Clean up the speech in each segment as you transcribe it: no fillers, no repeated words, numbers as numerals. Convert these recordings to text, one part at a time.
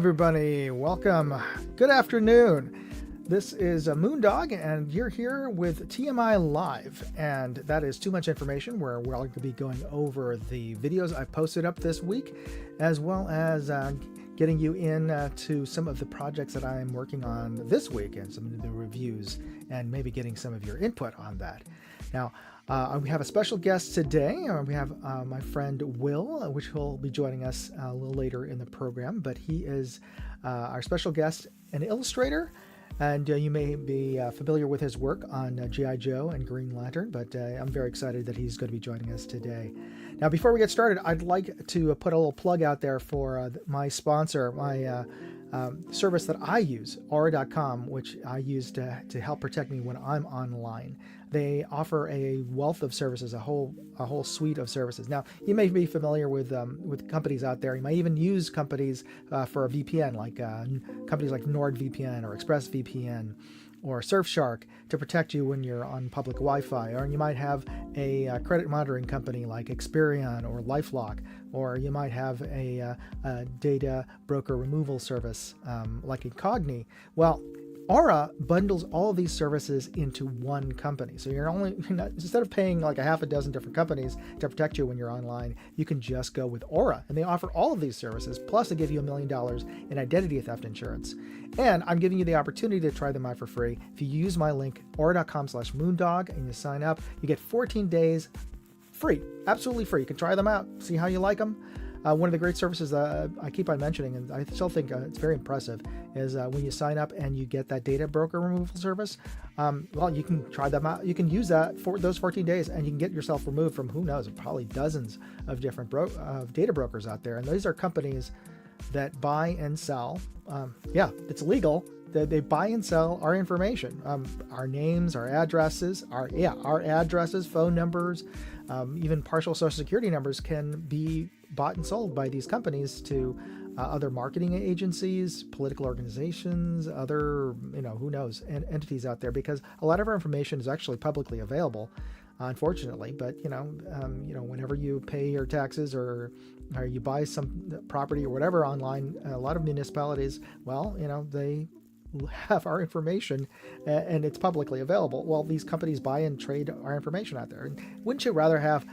everybody. Welcome. Good afternoon. This is Moondog, and you're here with TMI Live, and that is too much information where we're going to be going over the videos I posted up this week, as well as getting you in to some of the projects that I'm working on this week and some of the reviews, and maybe getting some of your input on that. Now, we have a special guest today. We have my friend Will, which will be joining us a little later in the program, but he is our special guest, an illustrator, and you may be familiar with his work on G.I. Joe and Green Lantern, but I'm very excited that he's going to be joining us today. Now, before we get started, I'd like to put a little plug out there for my sponsor, my service that I use, Aura.com, which I use to help protect me when I'm online. They offer a wealth of services, a whole suite of services. Now, you may be familiar with companies out there. You might even use companies for a VPN, like companies like NordVPN or ExpressVPN or Surfshark to protect you when you're on public Wi-Fi. Or you might have a credit monitoring company like Experian or LifeLock, or you might have a data broker removal service like Incogni. Well, Aura bundles all of these services into one company. So instead of paying like a half a dozen different companies to protect you when you're online, you can just go with Aura. And they offer all of these services, plus they give you $1 million in identity theft insurance. And I'm giving you the opportunity to try them out for free. If you use my link, aura.com/moondog, and you sign up, you get 14 days free, absolutely free. You can try them out, see how you like them. One of the great services I keep on mentioning, and I still think it's very impressive, is when you sign up and you get that data broker removal service. Well, you can try them out. You can use that for those 14 days, and you can get yourself removed from, who knows, probably dozens of different data brokers out there. And these are companies that buy and sell. Yeah, it's legal. They buy and sell our information, our names, our addresses, our addresses, phone numbers, even partial social security numbers can be bought and sold by these companies to other marketing agencies, political organizations, other, who knows, entities out there, because a lot of our information is actually publicly available, unfortunately. But, whenever you pay your taxes or you buy some property or whatever online, a lot of municipalities, well, they have our information and it's publicly available. Well, these companies buy and trade our information out there. And wouldn't you rather have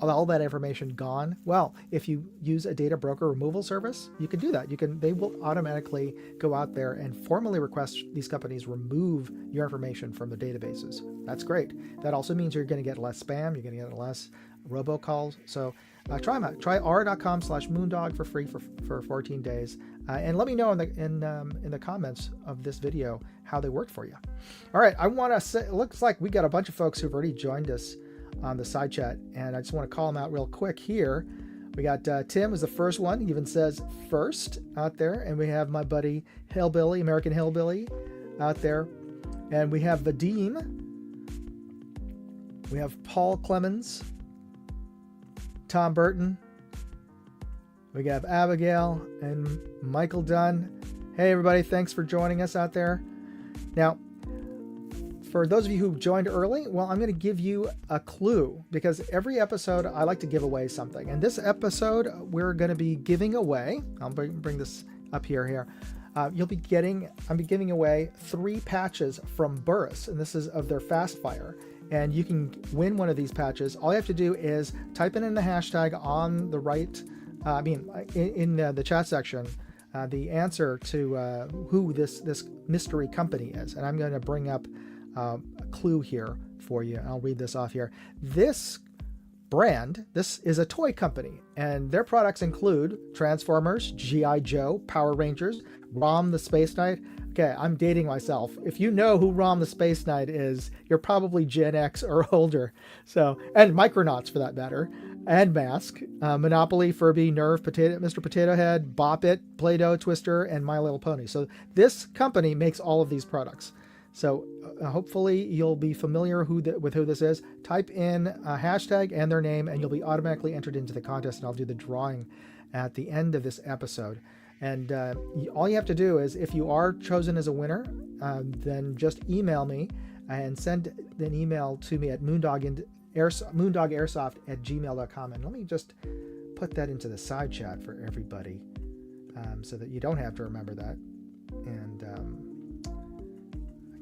all that information gone? Well, if you use a data broker removal service, you can do that. They will automatically go out there and formally request these companies remove your information from their databases. That's great. That also means you're going to get less spam. You're going to get less robocalls. So try them out. Try aura.com/moondog for free for 14 days. And let me know in the comments of this video how they worked for you. All right, I want to say, it looks like we got a bunch of folks who've already joined us on the side chat, and I just want to call them out real quick here. We got Tim was the first one. He even says first out there, and we have my buddy Hillbilly, American Hillbilly, out there, and we have Vadim. We have Paul Clemens, Tom Burton. We got Abigail and Michael Dunn. Hey, everybody. Thanks for joining us out there. Now, for those of you who joined early, well, I'm going to give you a clue, because every episode I like to give away something. And this episode, we're going to be giving away, I'll bring this up here. I'm giving away 3 patches from Burris, and this is of their Fast Fire. And you can win one of these patches. All you have to do is type in the hashtag on the right, in the chat section, the answer to who this mystery company is. And I'm going to bring up a clue here for you. I'll read this off here. This brand, this is a toy company, and their products include Transformers, G.I. Joe, Power Rangers, Rom the Space Knight. Okay, I'm dating myself. If you know who Rom the Space Knight is, you're probably Gen X or older. So, and Micronauts for that matter, and Mask, Monopoly, Furby, Nerf, Mr. Potato Head, Bop It, Play-Doh, Twister, and My Little Pony. So this company makes all of these products. So hopefully you'll be familiar with who this is. Type in a hashtag and their name, and you'll be automatically entered into the contest, and I'll do the drawing at the end of this episode. And all you have to do is, if you are chosen as a winner, then just email me and send an email to me at moondogairsoft@gmail.com. And let me just put that into the side chat for everybody. so that you don't have to remember that. And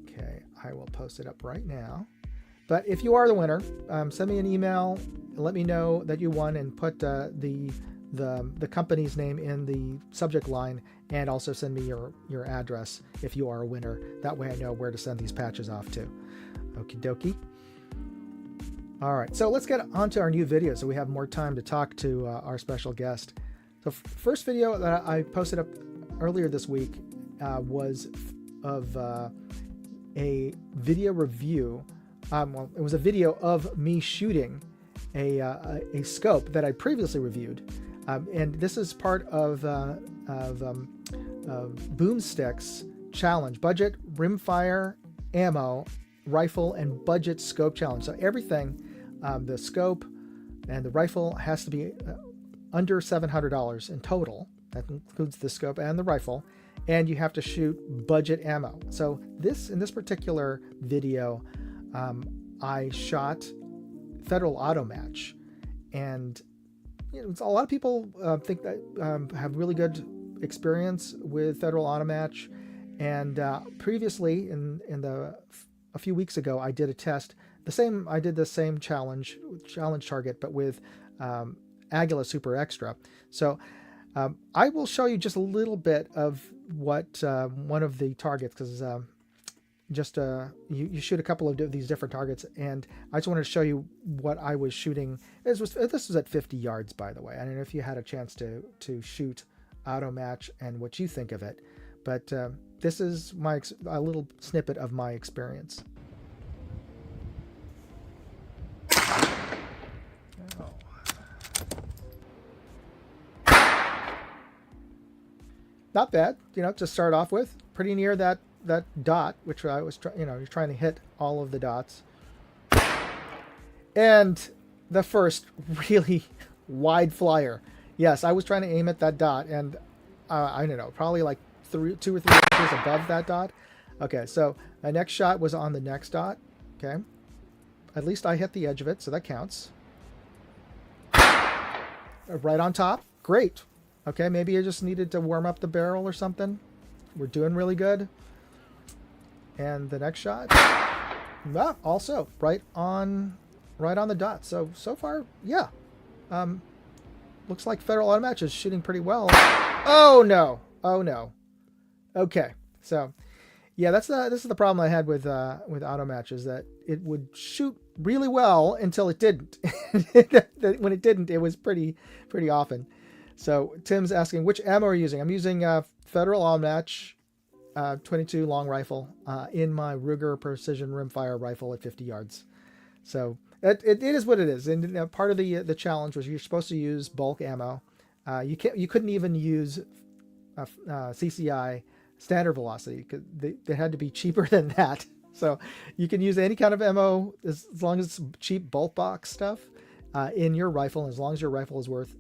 okay, I will post it up right now. But if you are the winner, send me an email, let me know that you won, and put the company's name in the subject line, and also send me your address if you are a winner. That way I know where to send these patches off to. Okie dokie. All right, so let's get on to our new video so we have more time to talk to our special guest. The first video that I posted up earlier this week was of a video review. Well, it was a video of me shooting a scope that I previously reviewed. And this is part of Boomstick's challenge, budget rimfire ammo rifle and budget scope challenge. So everything, the scope and the rifle has to be under $700 in total. That includes the scope and the rifle, and you have to shoot budget ammo. So in this particular video, I shot Federal Auto Match, and a lot of people think that have really good experience with Federal Auto Match. And previously, a few weeks ago, I did a test. I did the same challenge target, but with Aguila Super Extra. So I will show you just a little bit of what one of the targets, because you shoot a couple of these different targets, and I just wanted to show you what I was shooting. This was at 50 yards, by the way. I don't know if you had a chance to shoot Auto Match and what you think of it, but this is a little snippet of my experience. Not bad, to start off with. Pretty near that dot, which I was you're trying to hit all of the dots. And the first really wide flyer. Yes, I was trying to aim at that dot, and I don't know, probably like 2 or 3 inches above that dot. Okay, so my next shot was on the next dot. Okay, at least I hit the edge of it, so that counts. Right on top. Great. Okay, maybe I just needed to warm up the barrel or something. We're doing really good. And the next shot, also right on the dot. So far, yeah. Looks like Federal Auto Match is shooting pretty well. Oh no! Okay, so yeah, this is the problem I had with Auto Match, is that it would shoot really well until it didn't. When it didn't, it was pretty often. So Tim's asking, which ammo are you using? I'm using Federal Auto Match 22 long rifle in my Ruger Precision Rimfire rifle at 50 yards. So it is what it is. And part of the challenge was you're supposed to use bulk ammo. You couldn't even use CCI standard velocity, because they had to be cheaper than that. So you can use any kind of ammo as long as it's cheap bulk box stuff in your rifle, as long as your rifle is worth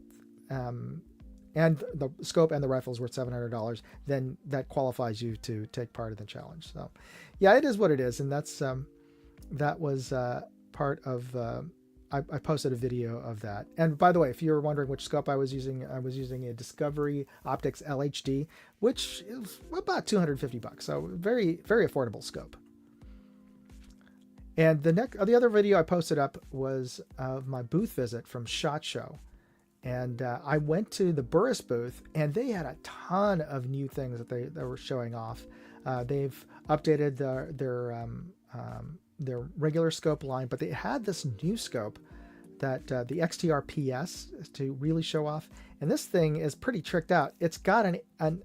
and the scope and the rifle is worth $700, then that qualifies you to take part of the challenge. So yeah, it is what it is. And that was part of, I posted a video of that. And by the way, if you're wondering which scope I was using a Discovery Optics LHD, which is about $250. So very, very affordable scope. And the other video I posted up was of my booth visit from SHOT Show. And I went to the Burris booth, and they had a ton of new things that they were showing off. They've updated their regular scope line, but they had this new scope that the XTR PS to really show off. And this thing is pretty tricked out. It's got an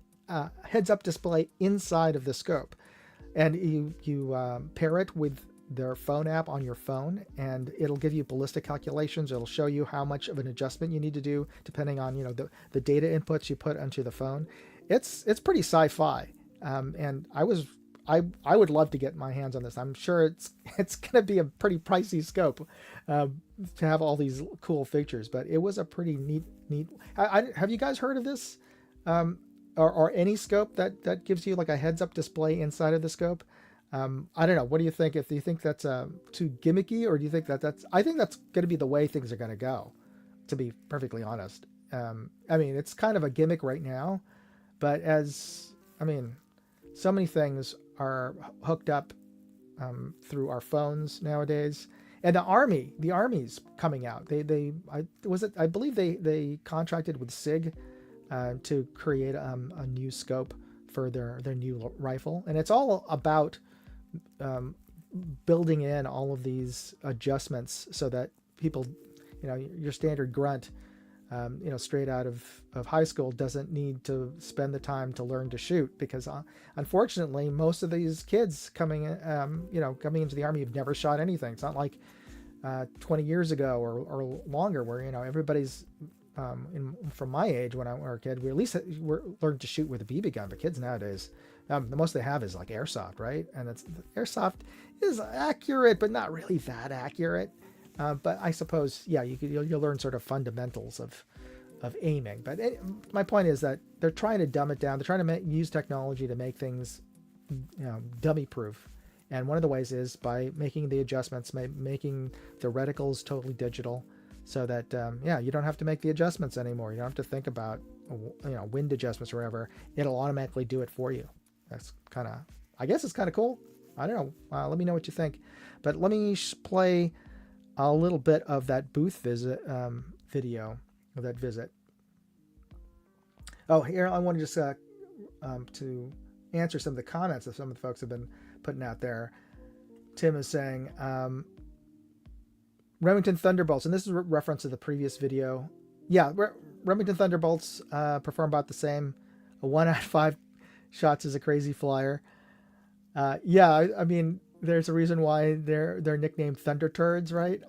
heads-up display inside of the scope, and you pair it with their phone app on your phone, and it'll give you ballistic calculations. It'll show you how much of an adjustment you need to do depending on the data inputs you put onto the phone. It's pretty sci-fi, and I would love to get my hands on this. I'm sure it's going to be a pretty pricey scope to have all these cool features, but it was a pretty neat. Have you guys heard of this, or any scope that gives you like a heads-up display inside of the scope? I don't know. What do you think? Do you think that's too gimmicky, or do you think I think that's going to be the way things are going to go, to be perfectly honest. I mean, it's kind of a gimmick right now, But I mean, so many things are hooked up through our phones nowadays. And the army's coming out. I believe they contracted with SIG to create a new scope for their new rifle, and it's all about building in all of these adjustments so that people, your standard grunt, straight out of high school doesn't need to spend the time to learn to shoot, because unfortunately most of these kids coming into the army have never shot anything. It's not like 20 years ago or longer where everybody's from my age when I was a kid, we at least learned to shoot with a BB gun. But kids nowadays, the most they have is like airsoft, right? And airsoft is accurate, but not really that accurate. But I suppose, yeah, you'll learn sort of fundamentals of aiming. But my point is that they're trying to dumb it down. They're trying to use technology to make things, dummy proof. And one of the ways is by making the adjustments, making the reticles totally digital, so that you don't have to make the adjustments anymore. You don't have to think about wind adjustments or whatever. It'll automatically do it for you. That's I guess it's kind of cool. I don't know. Let me know what you think. But let me play a little bit of that booth visit video of that visit. Oh, here I want to just to answer some of the comments that some of the folks have been putting out there. Tim is saying Remington Thunderbolts, and this is a reference to the previous video. Yeah, Remington Thunderbolts perform about the same. A 1 out of 5 shots is a crazy flyer. I mean, there's a reason why they're nicknamed Thunder Turds, right?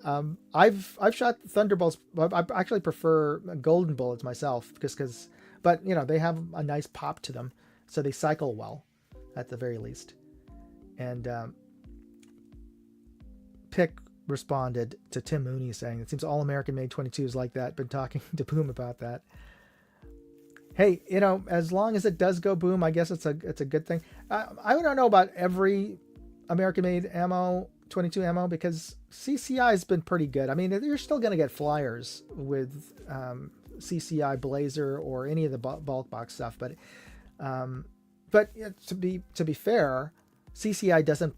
I've shot Thunderbolts. I actually prefer golden bullets myself, but they have a nice pop to them, so they cycle well, at the very least. And Pick responded to Tim Mooney saying, "It seems all American made 22s like that. Been talking to Boom about that." Hey, as long as it does go boom, I guess it's a good thing. I don't know about every American-made ammo, 22 ammo, because CCI has been pretty good. I mean, you're still going to get flyers with CCI Blazer or any of the bulk box stuff, but to be fair, CCI doesn't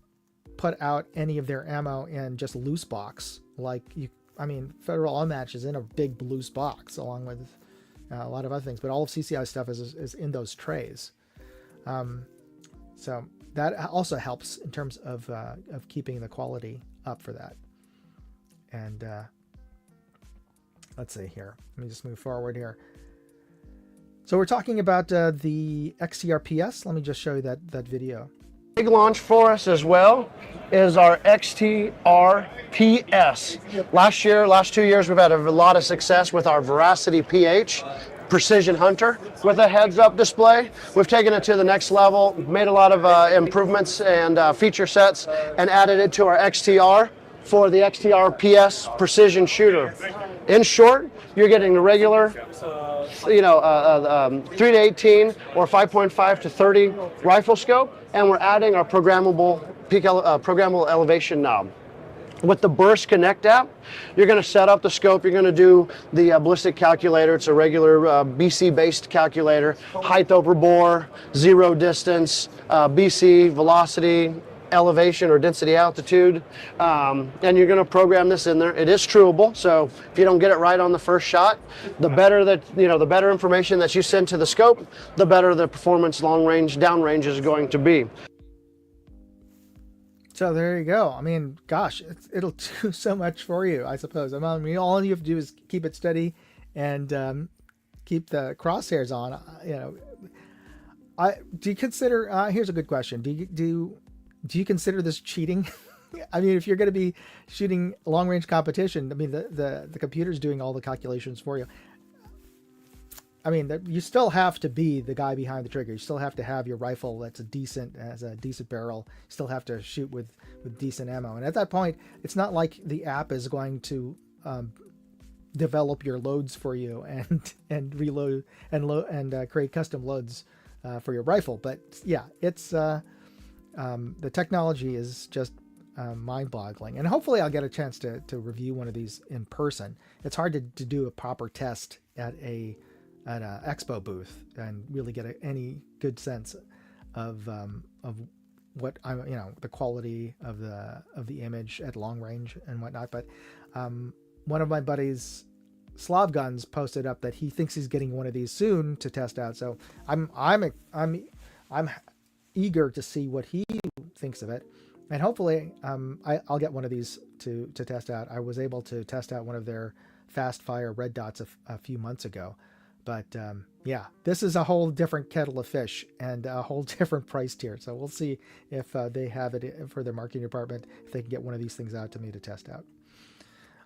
put out any of their ammo in just loose box Federal Unmatched is in a big loose box along with a lot of other things, but all of CCI stuff is in those trays. So that also helps in terms of keeping the quality up for that. And let's see here. Let me just move forward here. So we're talking about the XTRPS. Let me just show you that video. Big launch for us as well is our XTRPS. Last 2 years, we've had a lot of success with our Veracity PH Precision Hunter with a heads-up display. We've taken it to the next level, made a lot of improvements and feature sets, and added it to our XTR for the XTRPS Precision Shooter. In short, you're getting the regular 3 to 18 or 5.5 to 30 rifle scope, and we're adding our programmable elevation knob. With the Burst Connect app, you're going to set up the scope. You're going to do the ballistic calculator. It's a regular BC-based calculator. Height over bore, zero distance, BC, velocity, elevation or density altitude, and you're going to program this in there. It is trueable, so if you don't get it right on the first shot, the better the better information that you send to the scope, the better the performance long range, down range is going to be. So there you go. I mean, gosh, it'll do so much for you, I suppose. I mean, all you have to do is keep it steady and keep the crosshairs on. Do you consider? Here's a good question. Do you consider this cheating? I mean, if you're going to be shooting long range competition, I mean, the computer's doing all the calculations for you. I mean, you still have to be the guy behind the trigger. You still have to have your rifle has a decent barrel. You still have to shoot with decent ammo. And at that point, it's not like the app is going to develop your loads for you and reload and create custom loads for your rifle. But yeah, it's the technology is just mind-boggling. And hopefully I'll get a chance to review one of these in person. It's hard to do a proper test at a at a expo booth and really get any good sense of what I the quality of the image at long range and whatnot. But one of my buddies, Slav Guns, posted up that he thinks he's getting one of these soon to test out. So I'm eager to see what he thinks of it, and hopefully I'll get one of these to test out. I was able to test out one of their fast fire red dots a few months ago, but yeah, this is a whole different kettle of fish and a whole different price tier. So we'll see if they have it for their marketing department, if they can get one of these things out to me to test out.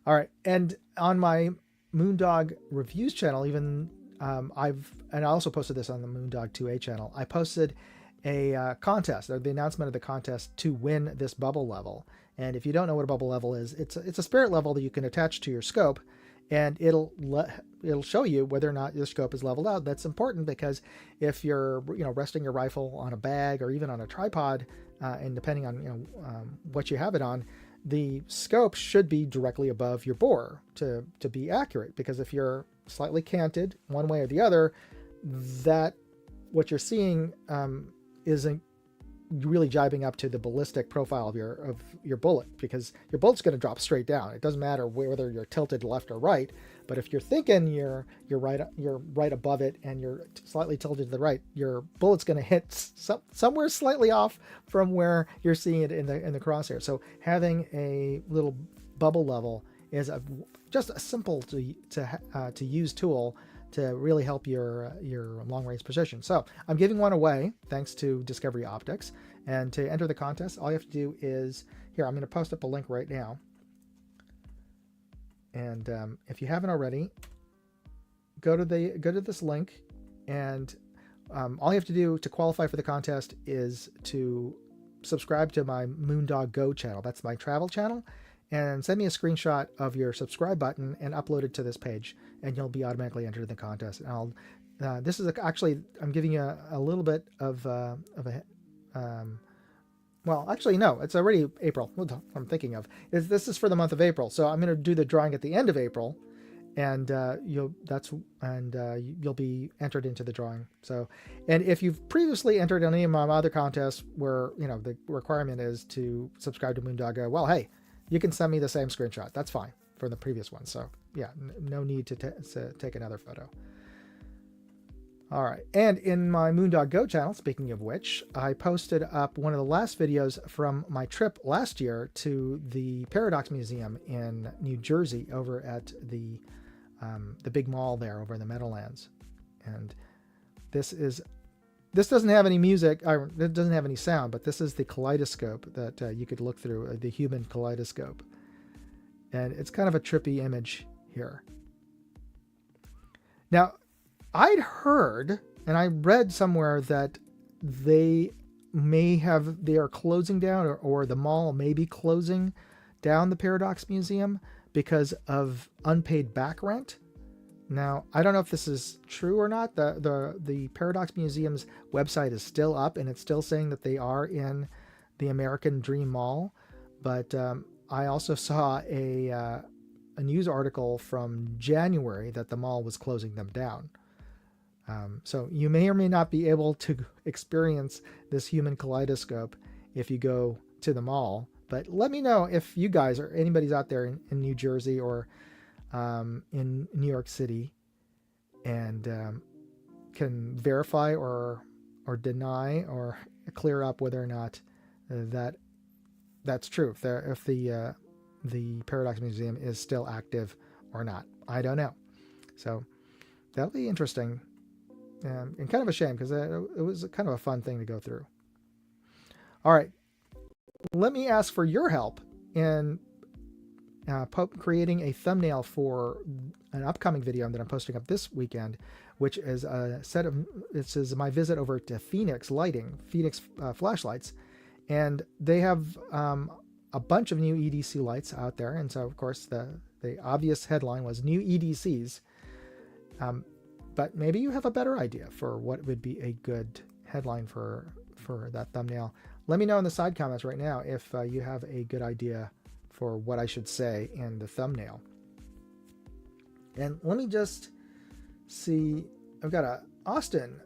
All right, and on my Moondog reviews channel, even I also posted this on the Moondog 2A channel. I posted a contest, or the announcement of the contest to win this bubble level. And if you don't know what a bubble level is, it's a spirit level that you can attach to your scope, and it'll show you whether or not your scope is leveled out. That's important because if you're resting your rifle on a bag or even on a tripod, and depending on what you have it on, the scope should be directly above your bore to be accurate. Because if you're slightly canted one way or the other, that what you're seeing isn't really jibing up to the ballistic profile of your bullet, because your bullet's going to drop straight down. It doesn't matter whether you're tilted left or right, but if you're thinking you're right above it and you're slightly tilted to the right, your bullet's going to hit somewhere slightly off from where you're seeing it in the crosshair. So having a little bubble level is just a simple to use tool to really help your long range position. So I'm giving one away thanks to Discovery Optics. And to enter the contest, all you have to do is, here, I'm going to post up a link right now. And if you haven't already, go to this link, and all you have to do to qualify for the contest is to subscribe to my Moondog Go channel. That's my travel channel. And send me a screenshot of your subscribe button and upload it to this page, and you'll be automatically entered in the contest. And this is actually, I'm giving you a little bit of a well, actually no, it's already April. What I'm thinking of this is for the month of April. So I'm going to do the drawing at the end of April, and you'll be entered into the drawing. So, and if you've previously entered any of my other contests where the requirement is to subscribe to Moondog, well, hey, you can send me the same screenshot. That's fine from the previous one. So yeah, no need to take another photo. All right. And in my Moondog Go channel, speaking of which, I posted up one of the last videos from my trip last year to the Paradox Museum in New Jersey, over at the big mall there over in the Meadowlands. And this doesn't have any music, it doesn't have any sound, but this is the kaleidoscope that you could look through, the human kaleidoscope. And it's kind of a trippy image here. Now, I'd heard, and I read somewhere that they are closing down, or the mall may be closing down the Paradox Museum because of unpaid back rent. Now, I don't know if this is true or not. The Paradox Museum's website is still up, and it's still saying that they are in the American Dream Mall. But I also saw a news article from January that the mall was closing them down. So you may or may not be able to experience this human kaleidoscope if you go to the mall. But let me know if you guys or anybody's out there in New Jersey or in New York City and can verify or deny or clear up whether or not that's true. If the Paradox Museum is still active or not. I don't know. So that'll be interesting. And kind of a shame, because it was kind of a fun thing to go through. All right. Let me ask for your help in creating a thumbnail for an upcoming video that I'm posting up this weekend, which is this is my visit over to Phoenix Flashlights. And they have a bunch of new EDC lights out there. And so, of course, the obvious headline was new EDCs. But maybe you have a better idea for what would be a good headline for that thumbnail. Let me know in the side comments right now if you have a good idea for what I should say in the thumbnail. And let me just see I've got a Austin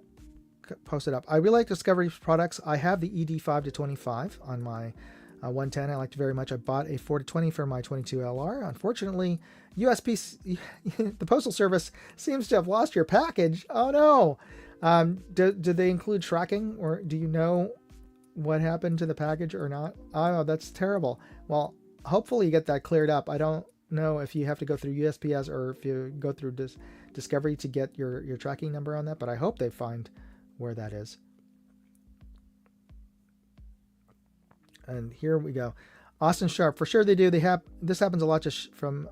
posted up. I really like Discovery products. I have the ED5 to 25 on my 110. I liked it very much. I bought a 4 to 20 for my 22 LR. Unfortunately, USP, the Postal Service seems to have lost your package. Oh no. Do they include tracking, or do you know what happened to the package or not? Oh, that's terrible. Well, hopefully you get that cleared up. I don't know if you have to go through USPS or if you go through Discovery to get your tracking number on that, but I hope they find where that is. And here we go. Austin Sharp, for sure they do. This happens a lot just from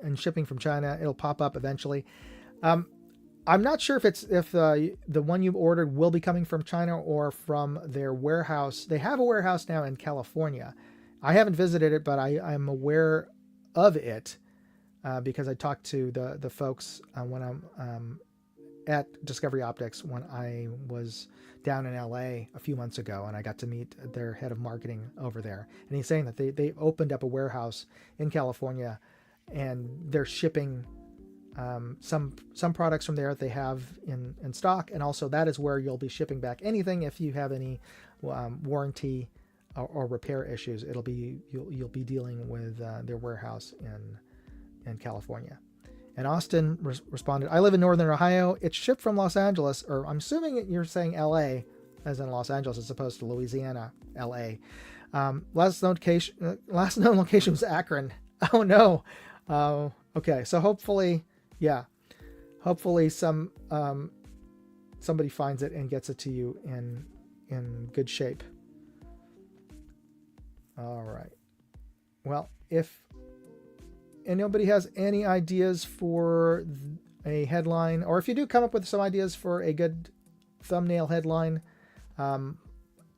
in shipping from China. It'll pop up eventually. I'm not sure if the one you've ordered will be coming from China or from their warehouse. They have a warehouse now in California. I haven't visited it, but I'm aware of it because I talked to the folks when I'm at Discovery Optics when I was down in LA a few months ago, and I got to meet their head of marketing over there. And he's saying that they opened up a warehouse in California, and they're shipping some products from there that they have in stock, and also that is where you'll be shipping back anything if you have any warranty or repair issues. You'll be dealing with their warehouse in California. And Austin responded, I live in Northern Ohio. It's shipped from Los Angeles, or I'm assuming you're saying LA, as in Los Angeles, as opposed to Louisiana, LA. Last known location was Akron. Oh no. Okay. So hopefully somebody finds it and gets it to you in good shape. All right. Well, if anybody has any ideas for a headline, or if you do come up with some ideas for a good thumbnail headline,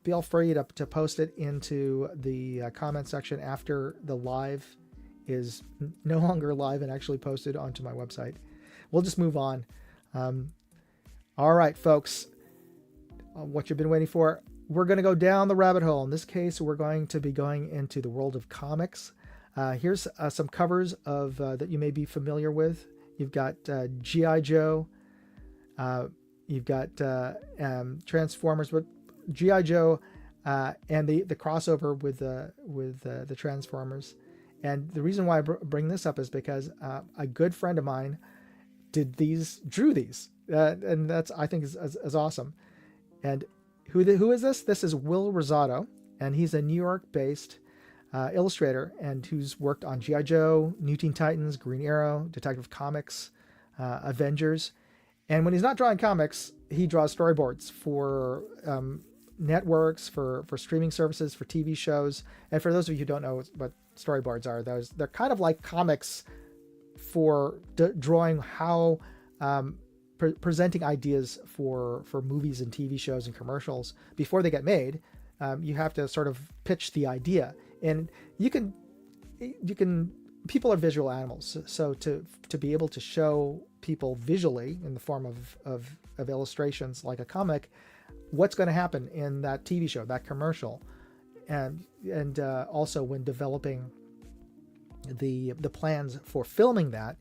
feel free to post it into the comment section after the live is no longer live and actually posted onto my website. We'll just move on. All right, folks, what you've been waiting for, we're going to go down the rabbit hole. In this case, we're going to be going into the world of comics. Here's some covers of that you may be familiar with. You've got G.I. Joe. You've got Transformers, but G.I. Joe and the crossover with the Transformers. And the reason why I bring this up is because a good friend of mine drew these, and that's, I think, is awesome. And who is this? This is Will Rosado, and he's a New York-based illustrator, and who's worked on G.I. Joe, New Teen Titans, Green Arrow, Detective Comics, Avengers. And when he's not drawing comics, he draws storyboards for networks, for streaming services, for TV shows. And for those of you who don't know what storyboards are, they're kind of like comics for drawing how presenting ideas for movies and TV shows and commercials before they get made. You have to sort of pitch the idea, and you can people are visual animals, so to be able to show people visually in the form of illustrations like a comic what's going to happen in that TV show, that commercial, and also when developing the plans for filming that,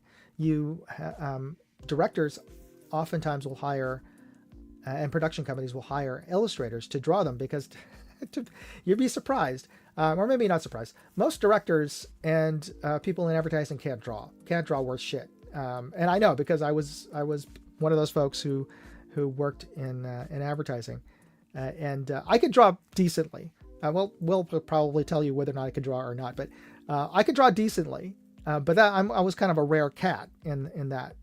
directors oftentimes will hire and production companies will hire illustrators to draw them, because you'd be surprised, or maybe not surprised, most directors and people in advertising can't draw worth shit. And I know, because I was one of those folks who worked in advertising, and I could draw decently. We'll probably tell you whether or not I could draw or not, but I could draw decently. But I was kind of a rare cat in that.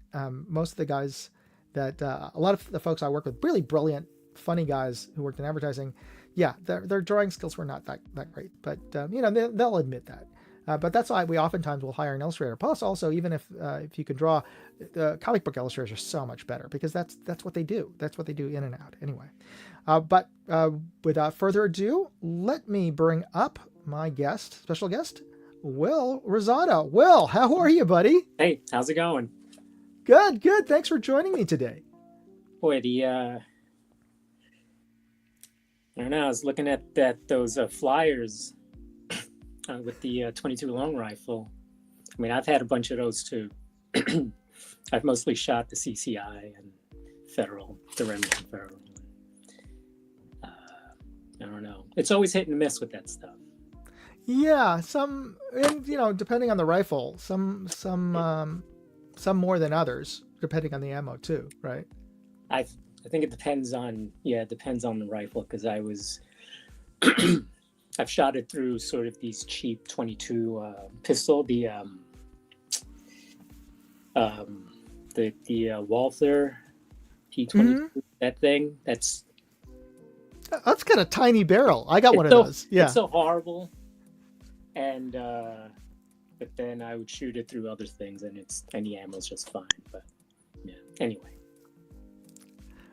Most of the guys that a lot of the folks I work with, really brilliant, funny guys who worked in advertising, yeah, their drawing skills were not that great, but they'll admit that. But that's why we oftentimes will hire an illustrator. Plus, also, even if you can draw, comic book illustrators are so much better, because that's what they do. That's what they do in and out anyway. But without further ado, let me bring up my special guest, Will Rosado. Will, how are you, buddy? Hey, how's it going? Good. Thanks for joining me today. Boy, I don't know, I was looking at those flyers with the 22 long rifle. I mean, I've had a bunch of those too. I've mostly shot the CCI and the Remington Federal. I don't know. It's always hit and miss with that stuff. Yeah, and depending on the rifle, some more than others, depending on the ammo too, right? I think it depends on the rifle, because I've shot it through sort of these cheap 22 pistol, the Walther P22, that thing. That's got a tiny barrel. I got one of those. Yeah, it's so horrible. And but then I would shoot it through other things, and the ammo's just fine. But yeah, anyway.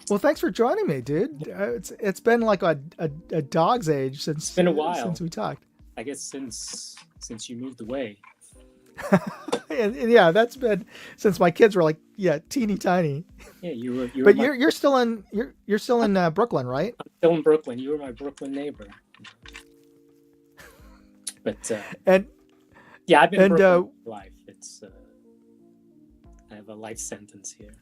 Well, thanks for joining me, dude. It's been like a dog's age since it's been a while since we talked. I guess since you moved away. and yeah, that's been since my kids were like teeny tiny. Yeah, you were. But you're still in Brooklyn, right? I'm still in Brooklyn. You were my Brooklyn neighbor. But and yeah, I've been Brooklyn for life. It's I have a life sentence here.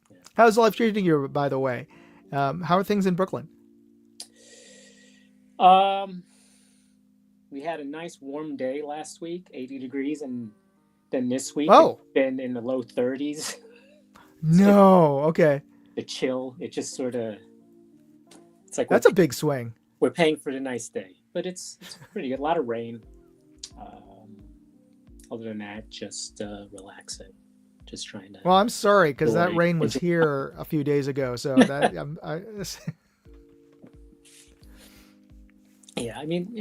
Yeah. How's life treating you, by the way? How are things in Brooklyn? We had a nice warm day last week, 80 degrees, and then this week it's been in the low 30s. No, okay. The chill, it just sort of, it's like that's a big swing. We're paying for the nice day, but it's pretty good. A lot of rain. Other than that, just relaxing, just trying to. Well, I'm sorry, because that rain was here a few days ago, so that yeah, I mean,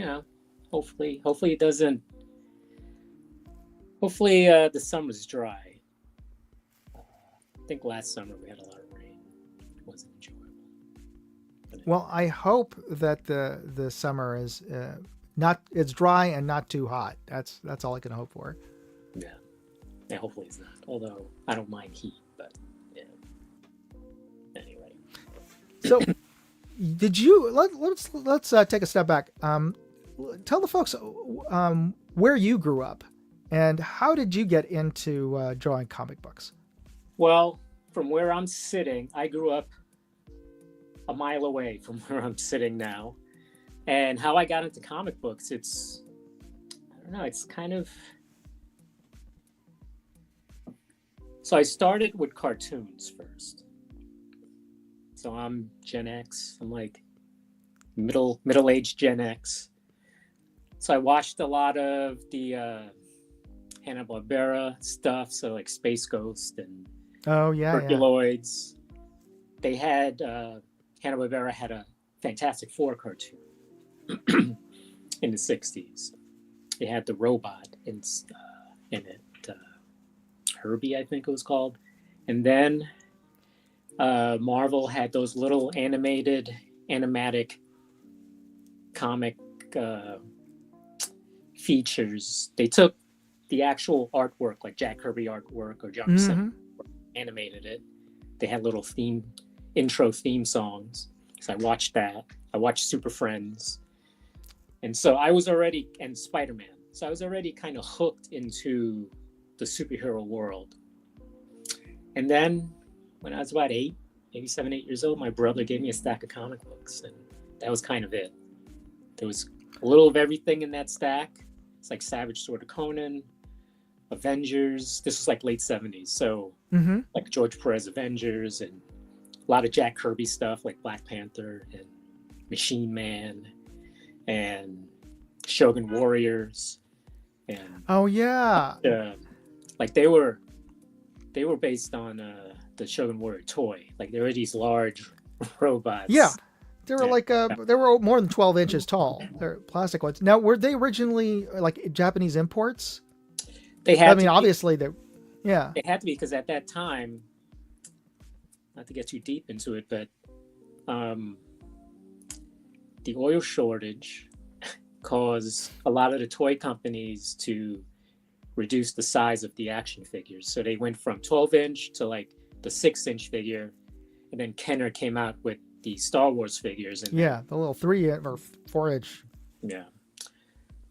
hopefully it doesn't. Hopefully the summer's dry. I think last summer we had a lot of rain. It wasn't enjoyable. Well, I hope that the summer is it's dry and not too hot. That's all I can hope for. Yeah, hopefully it's not. Although I don't mind heat, but yeah. Anyway. So, did you let's take a step back. Tell the folks where you grew up and how did you get into drawing comic books? Well, from where I'm sitting, I grew up a mile away from where I'm sitting now. And how I got into comic books, it's kind of... So I started with cartoons first. So I'm Gen X. I'm like middle-aged Gen X. So I watched a lot of the Hanna-Barbera stuff, so like Space Ghost and Herculoids. Yeah. They had Hanna-Barbera had a Fantastic Four cartoon in the 60s. They had the robot in it, Herbie, I think it was called. And then Marvel had those little animatic comic features. They took the actual artwork, like Jack Kirby artwork or John Simmons, animated it. They had little intro theme songs. So I watched that. I watched Super Friends. And so I was already, and Spider-Man. So I was already kind of hooked into the superhero world. And then when I was about 8 years old, my brother gave me a stack of comic books, and that was kind of it. There was a little of everything in that stack. It's like Savage Sword of Conan, Avengers. This was like late 70s. So like George Perez Avengers, and a lot of Jack Kirby stuff like Black Panther and Machine Man and Shogun Warriors. And like they were based on the Shogun Warrior toy. Like there were these large robots. Yeah. They were they were more than 12 inches tall. They're plastic ones. Now, were they originally like Japanese imports? They had obviously they had to be, because at that time, not to get too deep into it, but the oil shortage caused a lot of the toy companies to reduce the size of the action figures. So they went from 12-inch to like the 6-inch figure, and then Kenner came out with the Star Wars figures. And the little 3 or 4-inch. Yeah.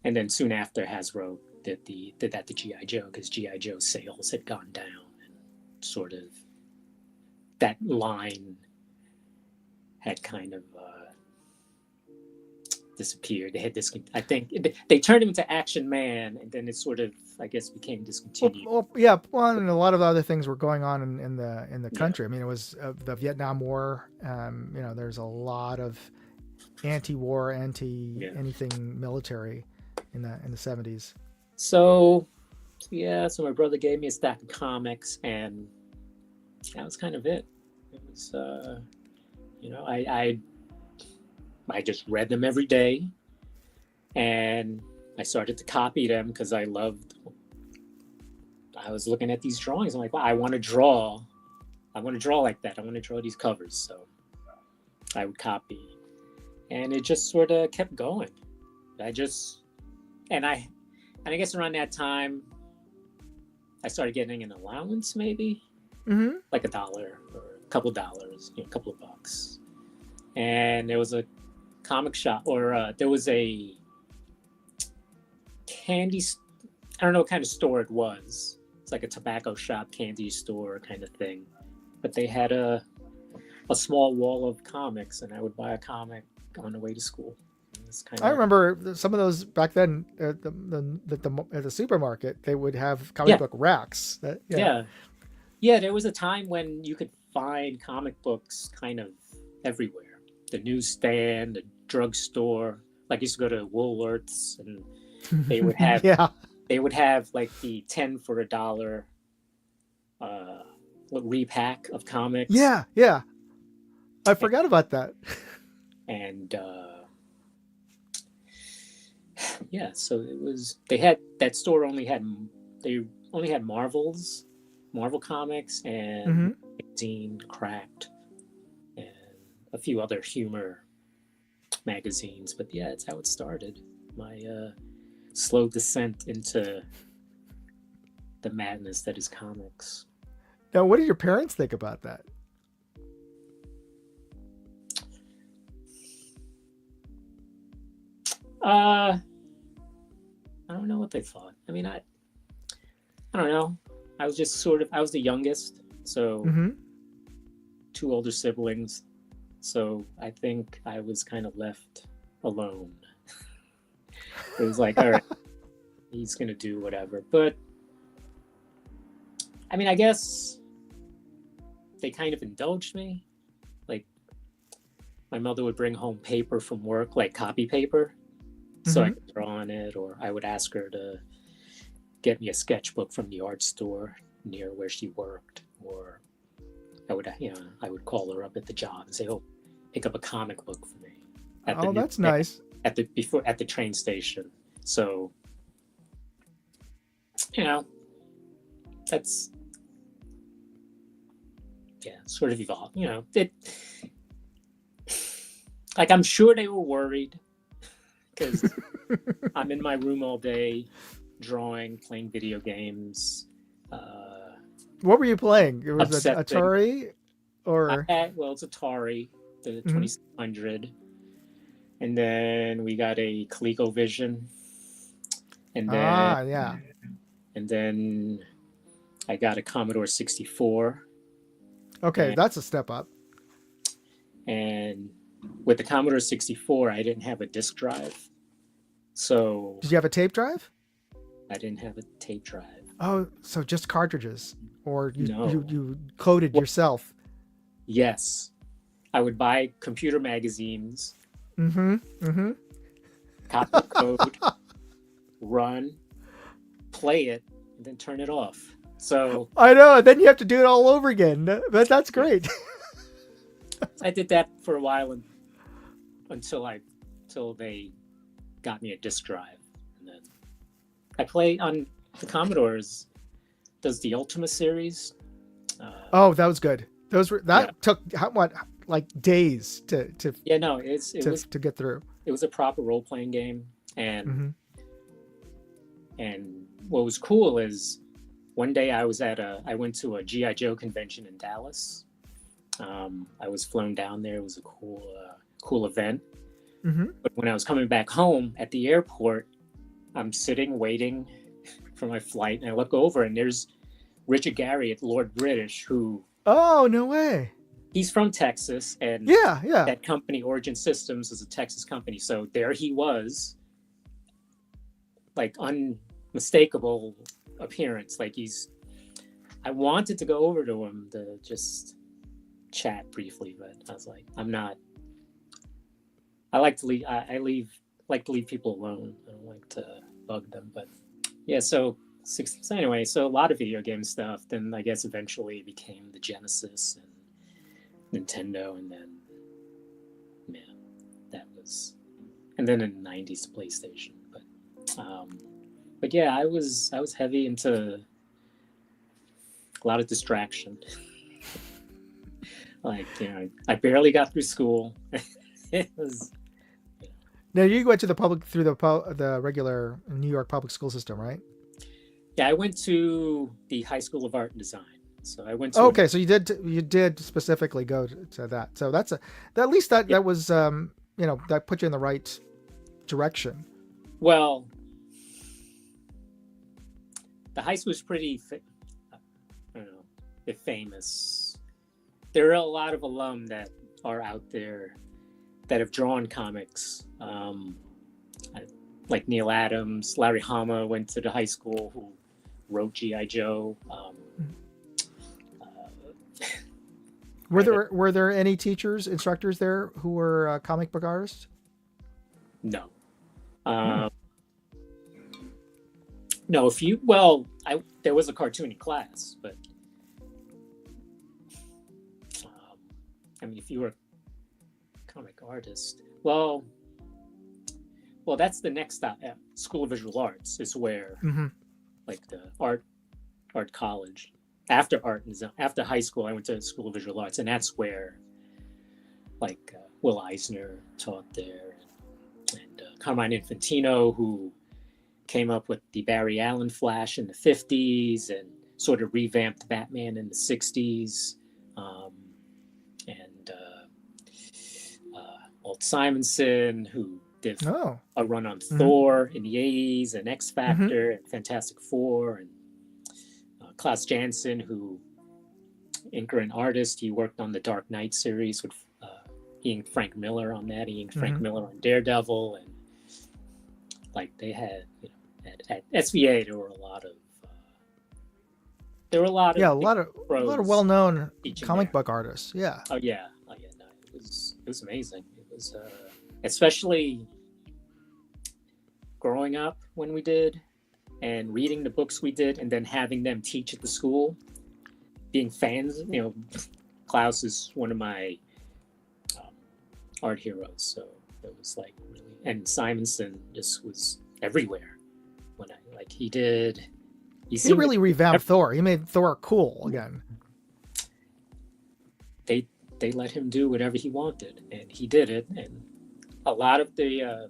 And then soon after, Hasbro did that to G.I. Joe, because G.I. Joe sales had gone down and sort of that line had kind of disappeared. They had I think they turned him into Action Man, and then it sort of, I guess, became discontinued. And a lot of other things were going on in the country. Yeah. I mean, it was the Vietnam War. There's a lot of anti-war, anything military in the 70s. So my brother gave me a stack of comics, and that was kind of it. It was, I just read them every day, and I started to copy them because I was looking at these drawings. I'm like, wow, I want to draw like that. I want to draw these covers. So I would copy, and it just sort of kept going. I guess around that time, I started getting an allowance, maybe like $1 or a couple dollars, a couple of bucks. And there was a comic shop, or there was a candy, I don't know what kind of store it was. It's like a tobacco shop, candy store kind of thing. But they had a small wall of comics, and I would buy a comic on the way to school. I remember some of those back then at the supermarket. They would have comic book racks. Yeah, there was a time when you could find comic books kind of everywhere. The newsstand, the drugstore. Like, I used to go to Woolworths, and they would have they would have like the 10 for $1 repack of comics. Yeah. I forgot about that. And so it was. They had that store only had Marvel comics and magazine, Cracked, and a few other humor magazines. But yeah, it's how it started. My slow descent into the madness that is comics. Now, what did your parents think about that? I don't know what they thought. I mean, I don't know. I was just I was the youngest, so 2 older siblings. So I think I was kind of left alone. It was like, all right, he's going to do whatever. But I mean, I guess they kind of indulged me. Like, my mother would bring home paper from work, like copy paper. So I could draw on it, or I would ask her to get me a sketchbook from the art store near where she worked, or I would call her up at the job and say, "Oh, pick up a comic book for me." That's nice. At the train station. So, that's sort of evolved. Like, I'm sure they were worried. Because I'm in my room all day, drawing, playing video games. What were you playing? It was an Atari, or it's Atari, the 2600, and then we got a ColecoVision, and then and then I got a Commodore 64. Okay, that's a step up. And with the Commodore 64, I didn't have a disk drive. So did you have a tape drive? I didn't have a tape drive. Oh, so just cartridges, or you coded yourself? Yes, I would buy computer magazines. Copy the code, run, play it, and then turn it off. So I know. Then you have to do it all over again. But that's great. I did that for a while until they got me a disk drive, and then I play on the Commodores. Does the Ultima series? Oh, that was good. Took what, like days to get through. It was a proper role playing game, and what was cool is one day I went to a GI Joe convention in Dallas. I was flown down there. It was a cool event. But when I was coming back home at the airport, I'm sitting waiting for my flight, and I look over, and there's Richard Garriott, Lord British, who Oh, no way. He's from Texas, and Yeah, yeah. that company, Origin Systems, is a Texas company. So there he was, like unmistakable appearance. Like I wanted to go over to him to just chat briefly, but I was like, I'm not. I like to leave. Like to leave people alone. I don't like to bug them. But yeah, so anyway, so a lot of video game stuff. Then I guess eventually became the Genesis and Nintendo, and then yeah, that was, and then in the '90s PlayStation. But yeah, I was heavy into a lot of distraction. Like, I barely got through school. It was. Now you went to the public through the regular New York public school system, right? Yeah, I went to the High School of Art and Design. So I went to. Okay, so you did specifically go to that. So that's at least that was that put you in the right direction. Well, the high school is pretty, I don't know, famous. There are a lot of alum that are out there that have drawn comics. Like Neil Adams, Larry Hama went to the high school, who wrote G.I. Joe. Were there any teachers, instructors there who were comic book artists? No. No, there was a cartooning class, but I mean, if you were a comic artist, well, that's the next stop. School of Visual Arts is where, like the art college. After after high school, I went to School of Visual Arts, and that's where, like, Will Eisner taught there, and Carmine Infantino, who came up with the Barry Allen Flash in the 50s and sort of revamped Batman in the 60s, and Walt Simonson, who did a run on Thor in the 80s, and X Factor, and Fantastic Four, and Klaus Janson, who inker and artist. He worked on the Dark Knight series with he and Frank Miller on that. He and Frank Miller on Daredevil, and like they had, at SVA there were a lot of a lot of well-known comic book artists. Yeah. Oh yeah. No, it was amazing. It was especially growing up when we did, and reading the books we did, and then having them teach at the school, being fans. Klaus is one of my art heroes, so it was like really, and Simonson just was everywhere when he really revamped Thor. He made Thor cool again. They let him do whatever he wanted, and he did it. And a lot of the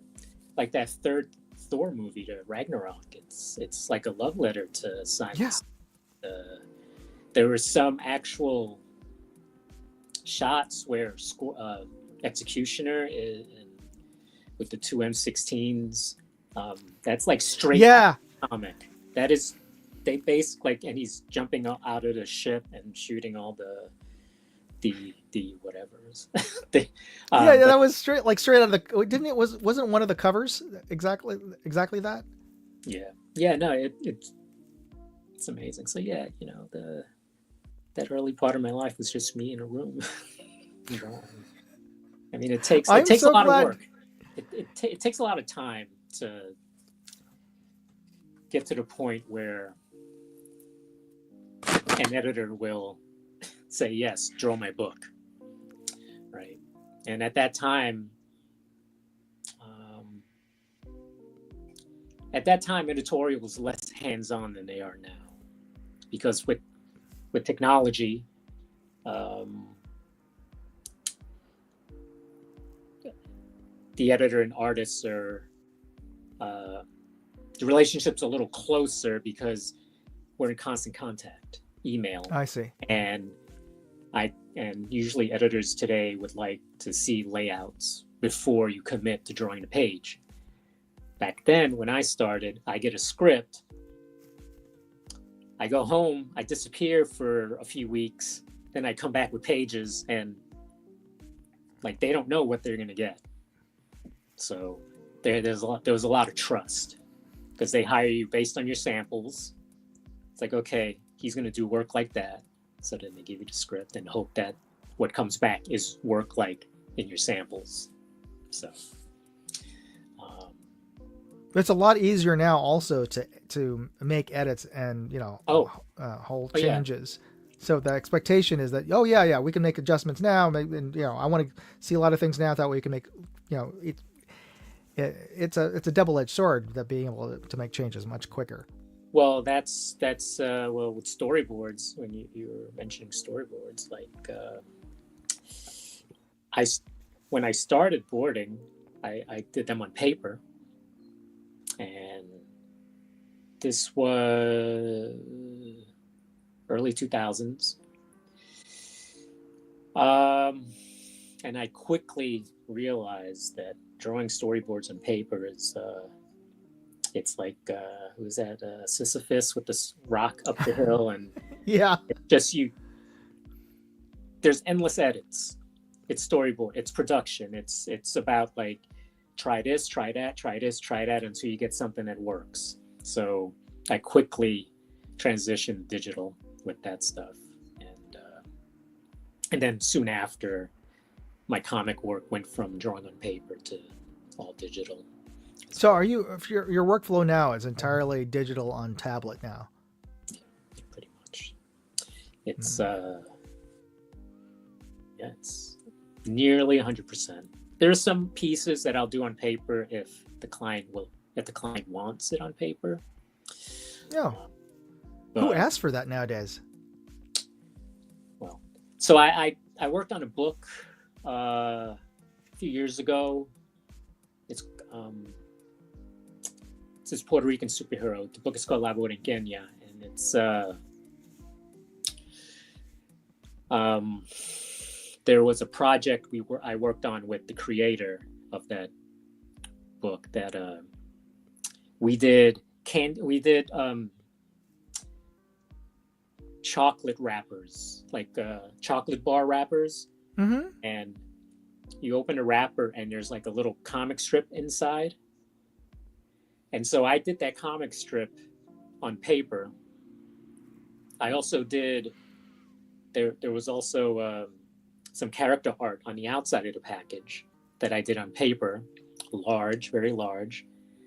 like that third Thor movie, to Ragnarok, it's like a love letter to Simonson. Yeah. There were some actual shots where Executioner with the two M16s. That's like straight comic. That is, they basically, and he's jumping out of the ship and shooting all the whatever's. That was straight out of the. Didn't it wasn't one of the covers exactly that? Yeah. No, it's amazing. So yeah, that early part of my life was just me in a room. I mean, it takes a lot of work. It takes a lot of time to get to the point where an editor will say, yes, draw my book, right? And at that time, editorial was less hands-on than they are now, because with technology, the editor and artists are the relationship's a little closer because we're in constant contact, email. I see. And usually editors today would like to see layouts before you commit to drawing a page. Back then, when I started, I get a script, I go home, I disappear for a few weeks, then I come back with pages, and like they don't know what they're gonna get. So there was a lot of trust, because they hire you based on your samples. It's like, okay, he's gonna do work like that. So then they give you the script and hope that what comes back is work like in your samples. So it's a lot easier now also to make edits and whole changes. Yeah. So the expectation is that we can make adjustments now, and I want to see a lot of things now. That way we can make it's a double-edged sword, that being able to make changes much quicker. Well, that's with storyboards, when you were mentioning storyboards, like when I started boarding, I did them on paper. And this was early 2000s. And I quickly realized that drawing storyboards on paper is, it's like, who's that? Sisyphus with this rock up the hill. And yeah, there's endless edits. It's storyboard, it's production. It's about like, try this, try that, try this, try that, until you get something that works. So I quickly transitioned digital with that stuff, and then soon after, my comic work went from drawing on paper to all digital. So if your workflow now is entirely digital on tablet now? Yeah, pretty much. It's it's nearly 100%. There are some pieces that I'll do on paper if the client wants it on paper. Yeah. Who asks for that nowadays? Well, so I worked on a book a few years ago. It's this Puerto Rican superhero. The book is called La Borinqueña, and it's there was a project I worked on with the creator of that book that we did chocolate wrappers, like chocolate bar wrappers. Mm-hmm. And you open a wrapper and there's like a little comic strip inside. And so I did that comic strip on paper. I also did, there was also some character art on the outside of the package that I did on paper, large, very large.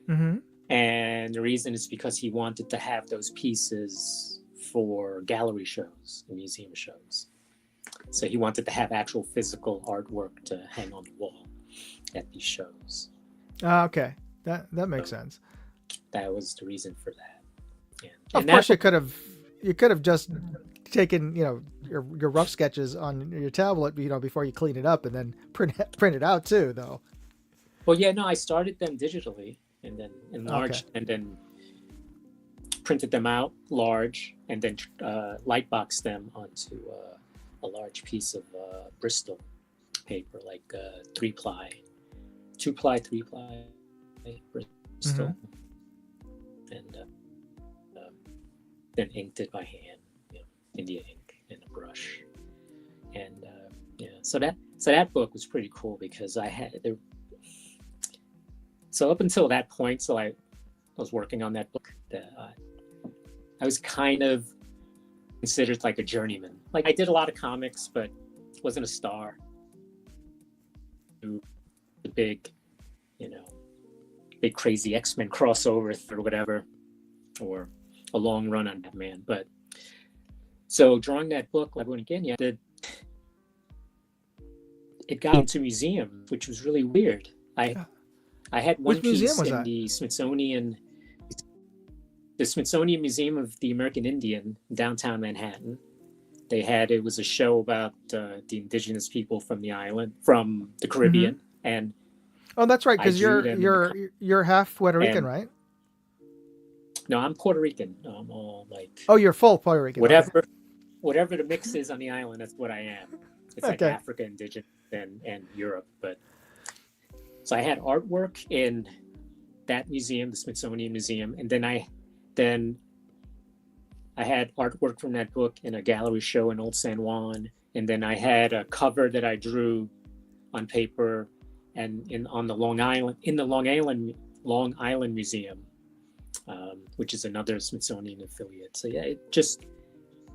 Mm-hmm. And the reason is because he wanted to have those pieces for gallery shows and museum shows. So he wanted to have actual physical artwork to hang on the wall at these shows. Okay, that makes sense. That was the reason for that. Of course, you could have just taken your rough sketches on your tablet, before you clean it up, and then print it out too, though. Well, yeah, no, I started them digitally and then enlarged and then printed them out large, and then lightboxed them onto a large piece of Bristol paper, like 3-ply, 2-ply, 3-ply Bristol, mm-hmm. And then inked it by hand, India ink and a brush, and so that book was pretty cool because I had there. So up until that point, so I was working on that book. I was kind of considered like a journeyman. Like I did a lot of comics, but wasn't a star. The big, big crazy X-Men crossover or whatever, or a long run on Batman. But so drawing that book, La Borinqueña, it got into museums, which was really weird. I had one piece in the Smithsonian Museum of the American Indian in downtown Manhattan. It was a show about the indigenous people from the island, from the Caribbean, mm-hmm. And that's right, because you're half Puerto Rican, right? No, I'm Puerto Rican. No, I'm all like. Oh, you're full Puerto Rican. Whatever the mix is on the island, that's what I am. It's like Africa, indigenous, and Europe. But so I had artwork in that museum, the Smithsonian Museum, and then I had artwork from that book in a gallery show in Old San Juan, and then I had a cover that I drew on paper, and on the Long Island Museum, which is another Smithsonian affiliate. So yeah,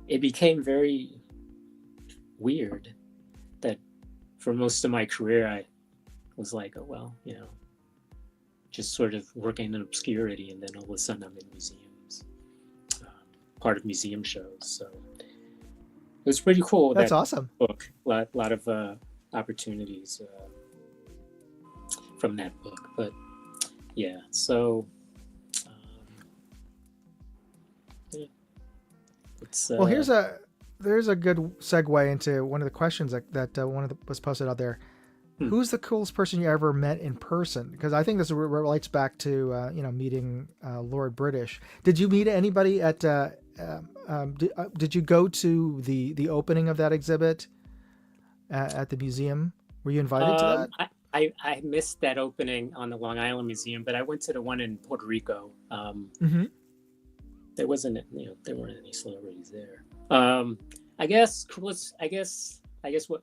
it became very weird that for most of my career I was like, oh well, just sort of working in obscurity, and then all of a sudden I'm in museums, part of museum shows. So it was pretty cool. That's awesome. Book, a lot of opportunities from that book. But yeah, so it's well, there's a good segue into one of the questions that was posted out there. Who's the coolest person you ever met in person? Because I think this relates back to meeting Lord British. Did you meet anybody at? Did you go to the opening of that exhibit at the museum? Were you invited to that? I missed that opening on the Long Island Museum, but I went to the one in Puerto Rico. There wasn't, there weren't any celebrities there. I guess coolest. I guess what.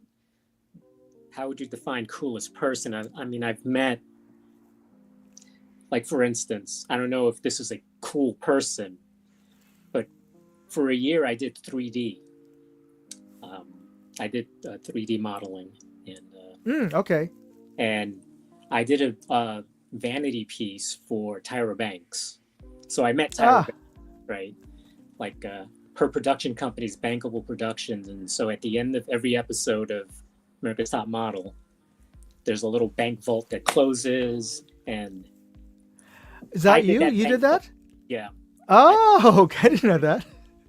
How would you define coolest person? I mean, I've met, like, for instance, I don't know if this is a cool person, but for a year I did 3D. I did 3D modeling, and okay. And I did a vanity piece for Tyra Banks. So I met Tyra Banks, right? Like her production company's Bankable Productions, and so at the end of every episode of America's Top Model, there's a little bank vault that closes, and is that you? You did that? Yeah. Oh, I didn't know that.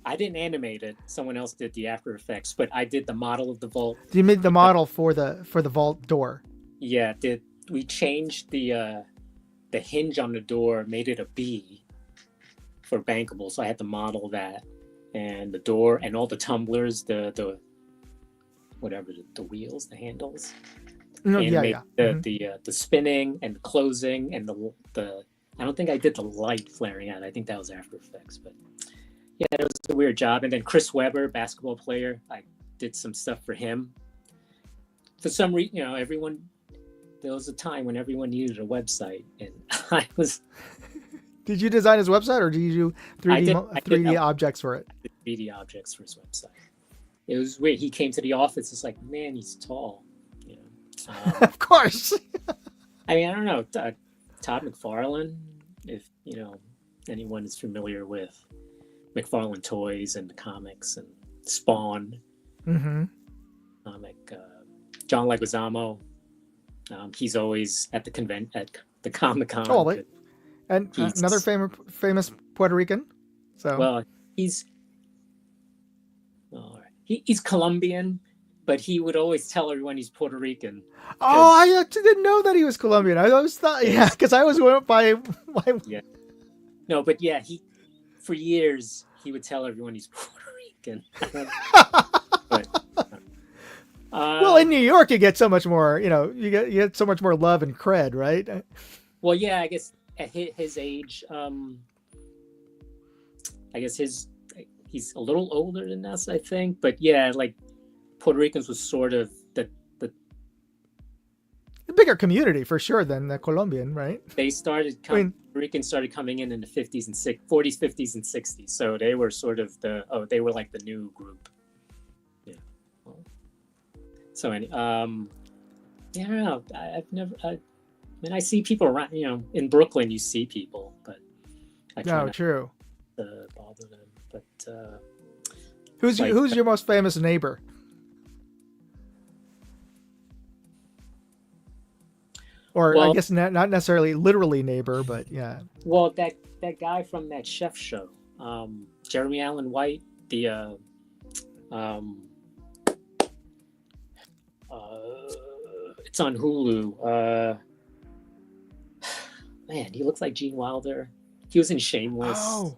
I didn't animate it. Someone else did the After Effects, but I did the model of the vault. You made the model for the vault door. Yeah. We changed the hinge on the door, made it a B for Bankable, so I had to model that, and the door and all the tumblers, the whatever, the wheels, the handles. The spinning and the closing and the I don't think I did the light flaring out. I think that was After Effects, but yeah, it was a weird job. And then Chris Webber, basketball player, I did some stuff for him. For some reason, there was a time when everyone needed a website, and I was. Did you design his website, or did you do 3D objects for it? I did 3D objects for his website. It was weird. He came to the office. It's like, man, he's tall. Of course. I mean, I don't know. Todd McFarlane, if anyone is familiar with McFarlane Toys and the comics and Spawn. Comic. John Leguizamo. He's always at the Comic-Con. Oh, and another famous Puerto Rican. So well, he's Colombian, but he would always tell everyone he's Puerto Rican. Oh, I didn't know that he was Colombian. I always thought, because I always went by. Yeah. No, but yeah, for years he would tell everyone he's Puerto Rican. But, well, in New York, you get so much more. You get so much more love and cred, right? Well, yeah, I guess at his age, I guess he's a little older than us, I think. But yeah, like Puerto Ricans was sort of the bigger community for sure than the Colombian, right? They started. Puerto Ricans started coming in the 40s, 50s, and 60s. So they were sort of they were like the new group. Yeah. Well, so I don't know. I've never. I I see people around. In Brooklyn, you see people, but I try not true. to bother them. But who's your most famous neighbor? Or I guess not necessarily literally neighbor, but yeah. Well, that guy from that chef show, Jeremy Allen White, it's on Hulu. Man, he looks like Gene Wilder. He was in Shameless. Oh.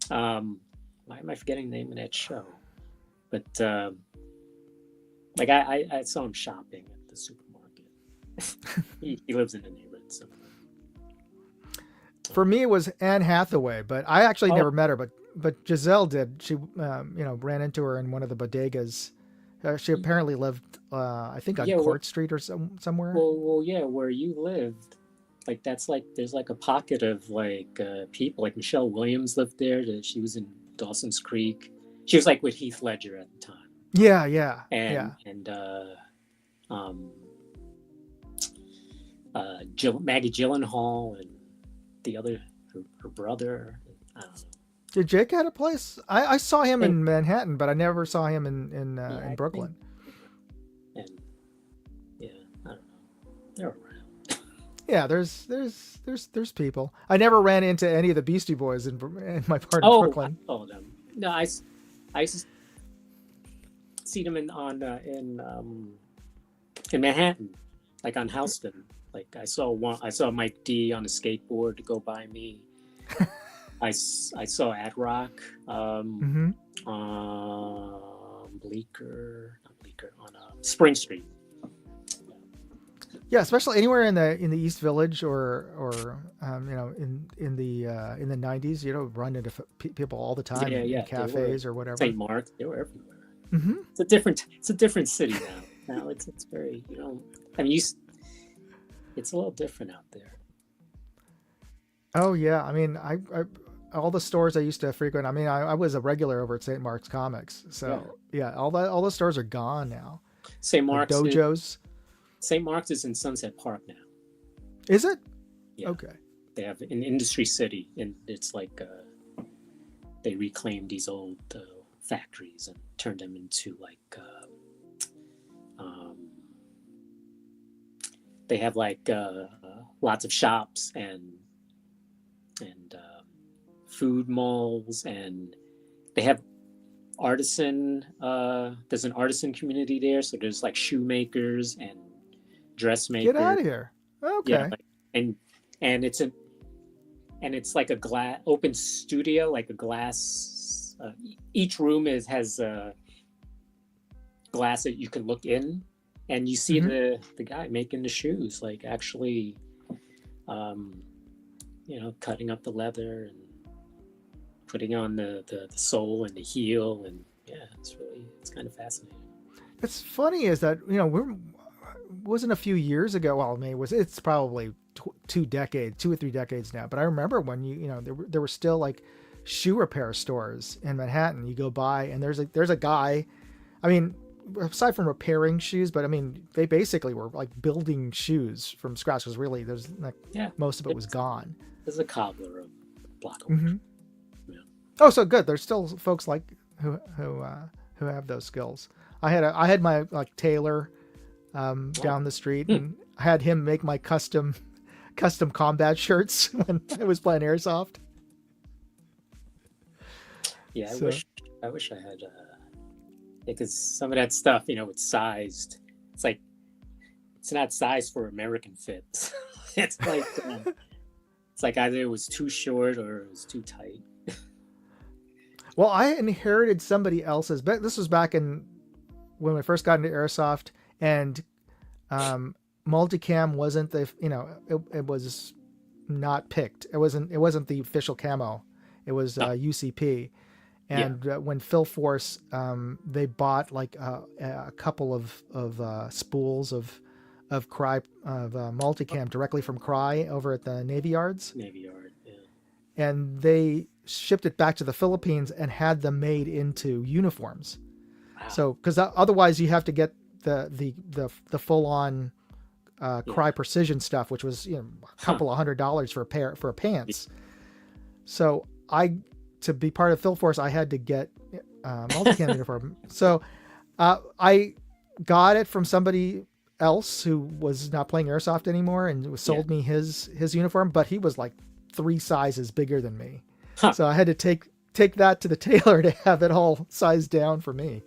Why am I forgetting the name of that show? But I saw him shopping at the supermarket. he lives in the neighborhood. So. For me, it was Anne Hathaway, but I actually never met her. But but Giselle did. She, ran into her in one of the bodegas. She apparently lived, I think, on Yeah, Court Street or somewhere. well, yeah, where you lived, like that's like there's like a pocket of like people. Like Michelle Williams lived there. She was in Dawson's Creek. She was like with Heath Ledger at the time, Yeah, yeah, yeah. and um, Maggie Gyllenhaal and the other her brother. I don't know. Did Jake had a place? I saw him And- in Manhattan, but I never saw him in I Brooklyn. And yeah, I don't know. They're around. Yeah, there's people. I never ran into any of the Beastie Boys in my part of Oh, Brooklyn. I saw them. No, I used to see them in Manhattan, like on Houston. Like I saw Mike D on a skateboard go by me. I saw Ad Rock, Mm-hmm. not Bleecker, on Spring Street. Yeah, especially anywhere in the East Village or in the 90s, run into people all the time in cafes or whatever. St. Mark, they were everywhere. Mm-hmm. It's a different city now. Now it's very I mean it's a little different out there. Oh yeah, I mean I all the stores I used to frequent. I mean I was a regular over at St. Mark's Comics, so yeah, all those stores are gone now. St. Mark's dojos. St. Mark's is in Sunset Park now. Is it? Yeah. Okay. They have an Industry City, and it's like they reclaimed these old factories and turned them into like they have like lots of shops and food malls, and they have there's an artisan community there, so there's like shoemakers and dressmakers. Get out of here. Okay. Yeah, and it's like a glass open studio, like a glass. Each room has glass that you can look in, and you see the guy making the shoes, like actually, cutting up the leather and putting on the sole and the heel, and it's kind of fascinating. It's funny is that wasn't a few years ago. Well, I mean, it's probably 2 or 3 decades now. But I remember when there were still like shoe repair stores in Manhattan. You go by and there's a guy. I mean, aside from repairing shoes, but I mean, they basically were like building shoes from scratch. Because really, there's like most of it was gone. There's a cobbler a block away. Mm-hmm. Oh, so good. There's still folks like who have those skills. I had my like tailor down the street, and I had him make my custom combat shirts when I was playing airsoft. Yeah, I wish I had because some of that stuff, it's sized. It's like it's not sized for American fit. It's like either it was too short or it was too tight. Well, I inherited somebody else's. But this was back in when we first got into airsoft, and multicam wasn't it was not picked. It wasn't the official camo. It was UCP. And when Phil Force, they bought like a couple of spools of multicam directly from Cry over at the Navy Yards. Navy Yard, yeah. And they shipped it back to the Philippines and had them made into uniforms. Wow. So, because otherwise you have to get the full on Cry Precision stuff, which was a couple of $100 for a pants. So to be part of Phil Force, I had to get multicam uniform. So I got it from somebody else who was not playing airsoft anymore and sold me his uniform, but he was like 3 sizes bigger than me. Huh. So I had to take that to the tailor to have it all sized down for me.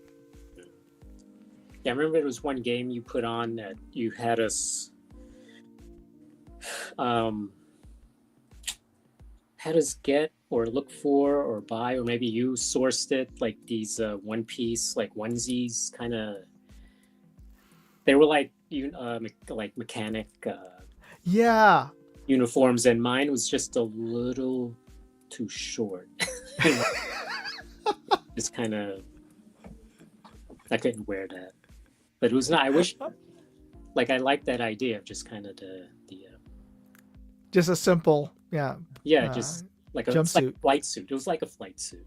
Yeah, I remember there was one game you put on that you had us get or look for or buy, or maybe you sourced it, like these one piece like onesies kind of. They were like like mechanic uniforms, and mine was just a little too short. Just kind of, I couldn't wear that. But it was not. I wish, like, I liked that idea of just kind of the just a simple, just like it's like a jumpsuit. flight suit. It was like a flight suit.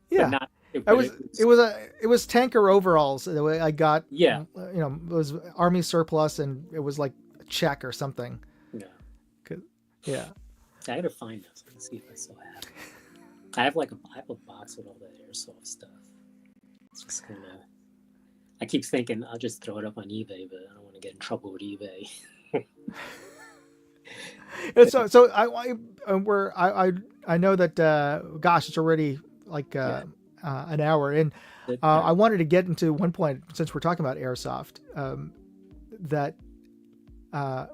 Yeah. But not. It was tanker overalls the way I got. Yeah. You know, it was Army surplus, and it was like a check or something. Yeah. Yeah. I gotta find those. Let's see if I still have. I have a box with all that airsoft stuff. It's just kind of. I keep thinking I'll just throw it up on eBay, but I don't want to get in trouble with eBay. So I know that gosh, it's already like an hour, and I wanted to get into one point since we're talking about airsoft. That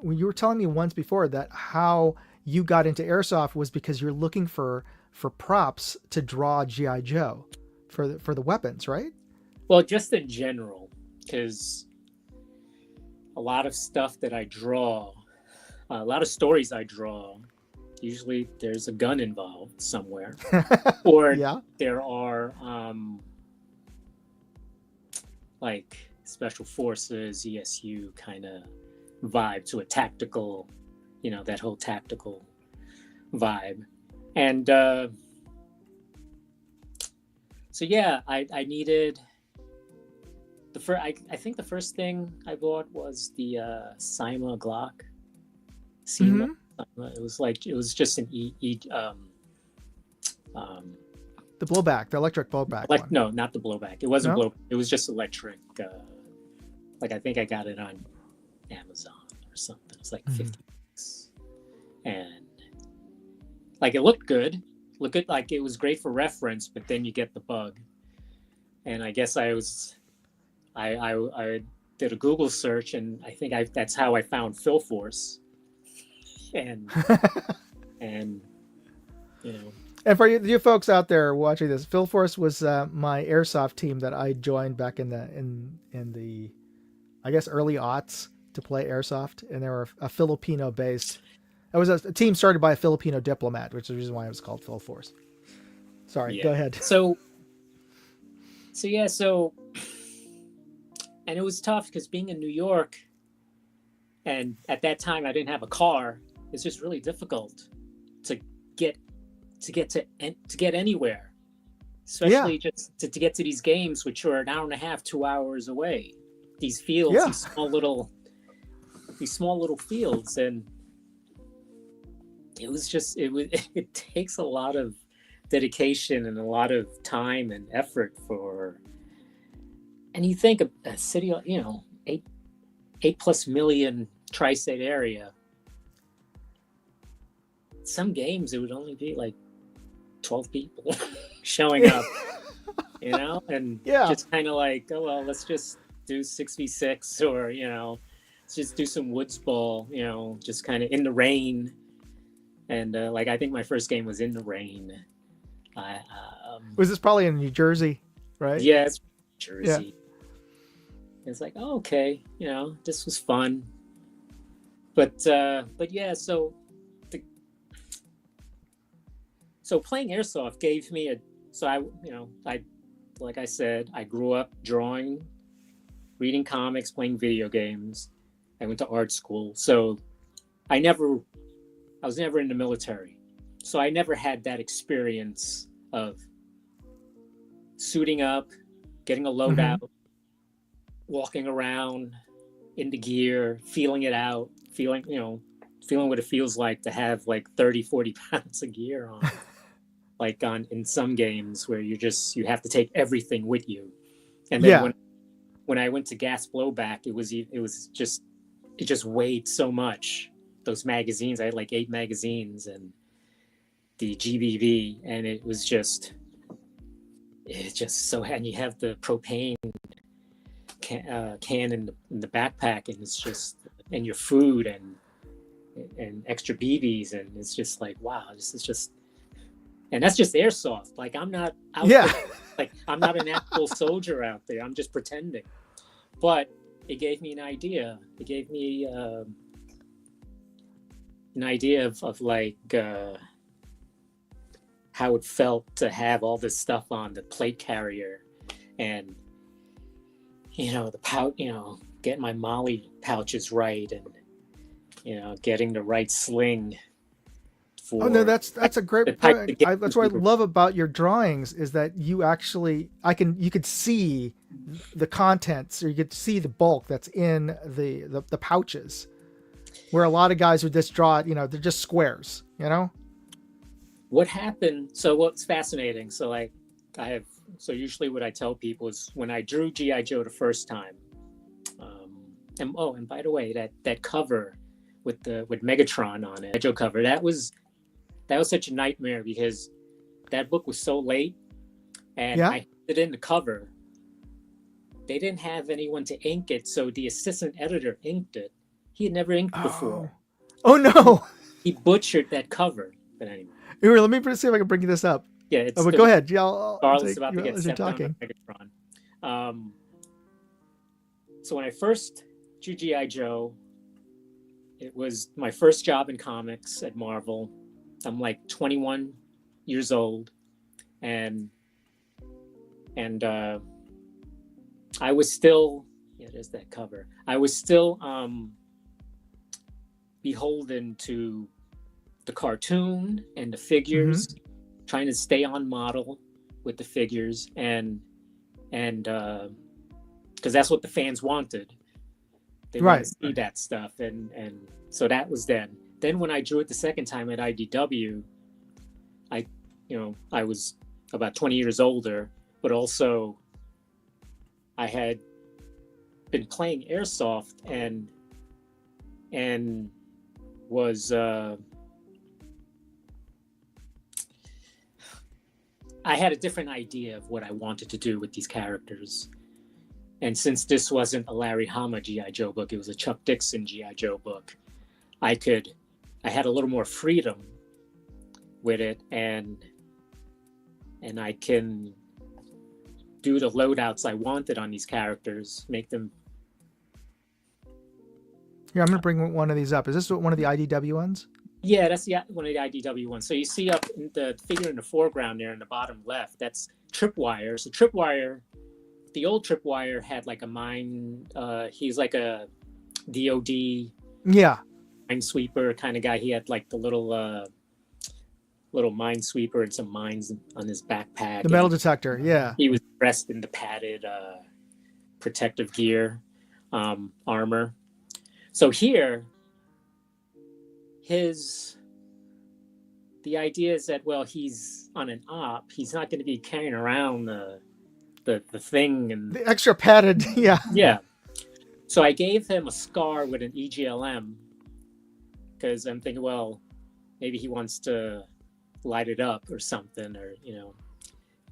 when you were telling me once before that how you got into airsoft was because you're looking for props to draw G.I. Joe for the weapons, right? Well, just in general, because a lot of stuff that I draw, a lot of stories I draw, usually there's a gun involved somewhere, or there are like special forces, ESU kind of vibe to a tactical, that whole tactical vibe. And so yeah, I needed I think the first thing I bought was the Cyma Glock. Cyma. It was just an the blowback, the electric blowback one. No, not the blowback. It wasn't blowback. It was just electric. I think I got it on Amazon or something. It's like $50, and like it looked good. Like it was great for reference, but then you get the bug. And I guess I did a Google search, and I think that's how I found Philforce. And and and for you folks out there watching this, Philforce was my airsoft team that I joined back in the I guess early aughts to play airsoft, and they were a Filipino based. It was a team started by a Filipino diplomat, which is the reason why it was called Philforce. Sorry, go ahead. So and it was tough because being in New York, and at that time I didn't have a car. It's just really difficult to get anywhere, especially just to get to these games, which are an hour and a half, 2 hours away. These fields, these small little fields, and it takes a lot of dedication and a lot of time and effort for. And you think a city, 8+ million tri-state area. Some games it would only be like 12 people showing up, and just kind of like, oh well, let's just do 6v6, or let's just do some woods ball, just kind of in the rain. And I think my first game was in the rain. Was this probably in New Jersey, right? Yeah, it's Jersey. Yeah. It's like, oh, okay, this was fun. But yeah, so playing airsoft gave me like I said, I grew up drawing, reading comics, playing video games. I went to art school. So I was never in the military. So I never had that experience of suiting up, getting a loadout, walking around in the gear, feeling it out, feeling what it feels like to have like 30, 40 pounds of gear on. Like in some games where you have to take everything with you. And then when I went to gas blowback, it just weighed so much. Those magazines, I had like 8 magazines and the GBV, and it just so, and you have the propane can in the backpack, and it's just, and your food and extra BBs, and it's just like, wow, this is just. And that's just airsoft. Like I'm not out there, like I'm not an actual soldier out there. I'm just pretending. But it gave me an idea. It gave me an idea of like how it felt to have all this stuff on the plate carrier, and the pouch, getting my Molly pouches right, and getting the right sling for. Oh no, that's a great point. That's what I were, love about your drawings is that you actually you could see the contents, or you could see the bulk that's in the pouches, where a lot of guys would just draw it. They're just squares. What happened? So what's fascinating? So usually what I tell people is when I drew G.I. Joe the first time, and by the way, that cover with Megatron on it, Joe cover, that was such a nightmare because that book was so late, and I had it in the cover. They didn't have anyone to ink it, so the assistant editor inked it. He had never inked before. Oh no! He butchered that cover. But anyway. Here, let me see if I can bring this up. Yeah, it's. But go ahead. Yeah, Carlos about to get stepped on by Megatron. So when I first drew G.I. Joe, it was my first job in comics at Marvel. I'm like 21 years old, and I was still, there's that cover. I was still beholden to the cartoon and the figures, trying to stay on model with the figures, and because that's what the fans wanted. They wanted to see that stuff, and so that was then. Then when I drew it the second time at IDW, I was about 20 years older, but also I had been playing airsoft and was I had a different idea of what I wanted to do with these characters. And since this wasn't a Larry Hama G.I. Joe book, it was a Chuck Dixon G.I. Joe book, I had a little more freedom with it, and I can do the loadouts I wanted on these characters, make them. Here, I'm going to bring one of these up. Is this one of the IDW ones? Yeah, that's one of the IDW ones. So you see up in the figure in the foreground there in the bottom left, that's Tripwire. So Tripwire, the old Tripwire had like a mine, he's like a DOD minesweeper kind of guy. He had like the little minesweeper and some mines on his backpack. The metal detector, yeah. He was dressed in the padded protective gear, armor. So here, the idea is that, well, he's on an op. He's not going to be carrying around the thing and the extra padded, yeah. So I gave him a scar with an EGLM because I'm thinking, well, maybe he wants to light it up or something, or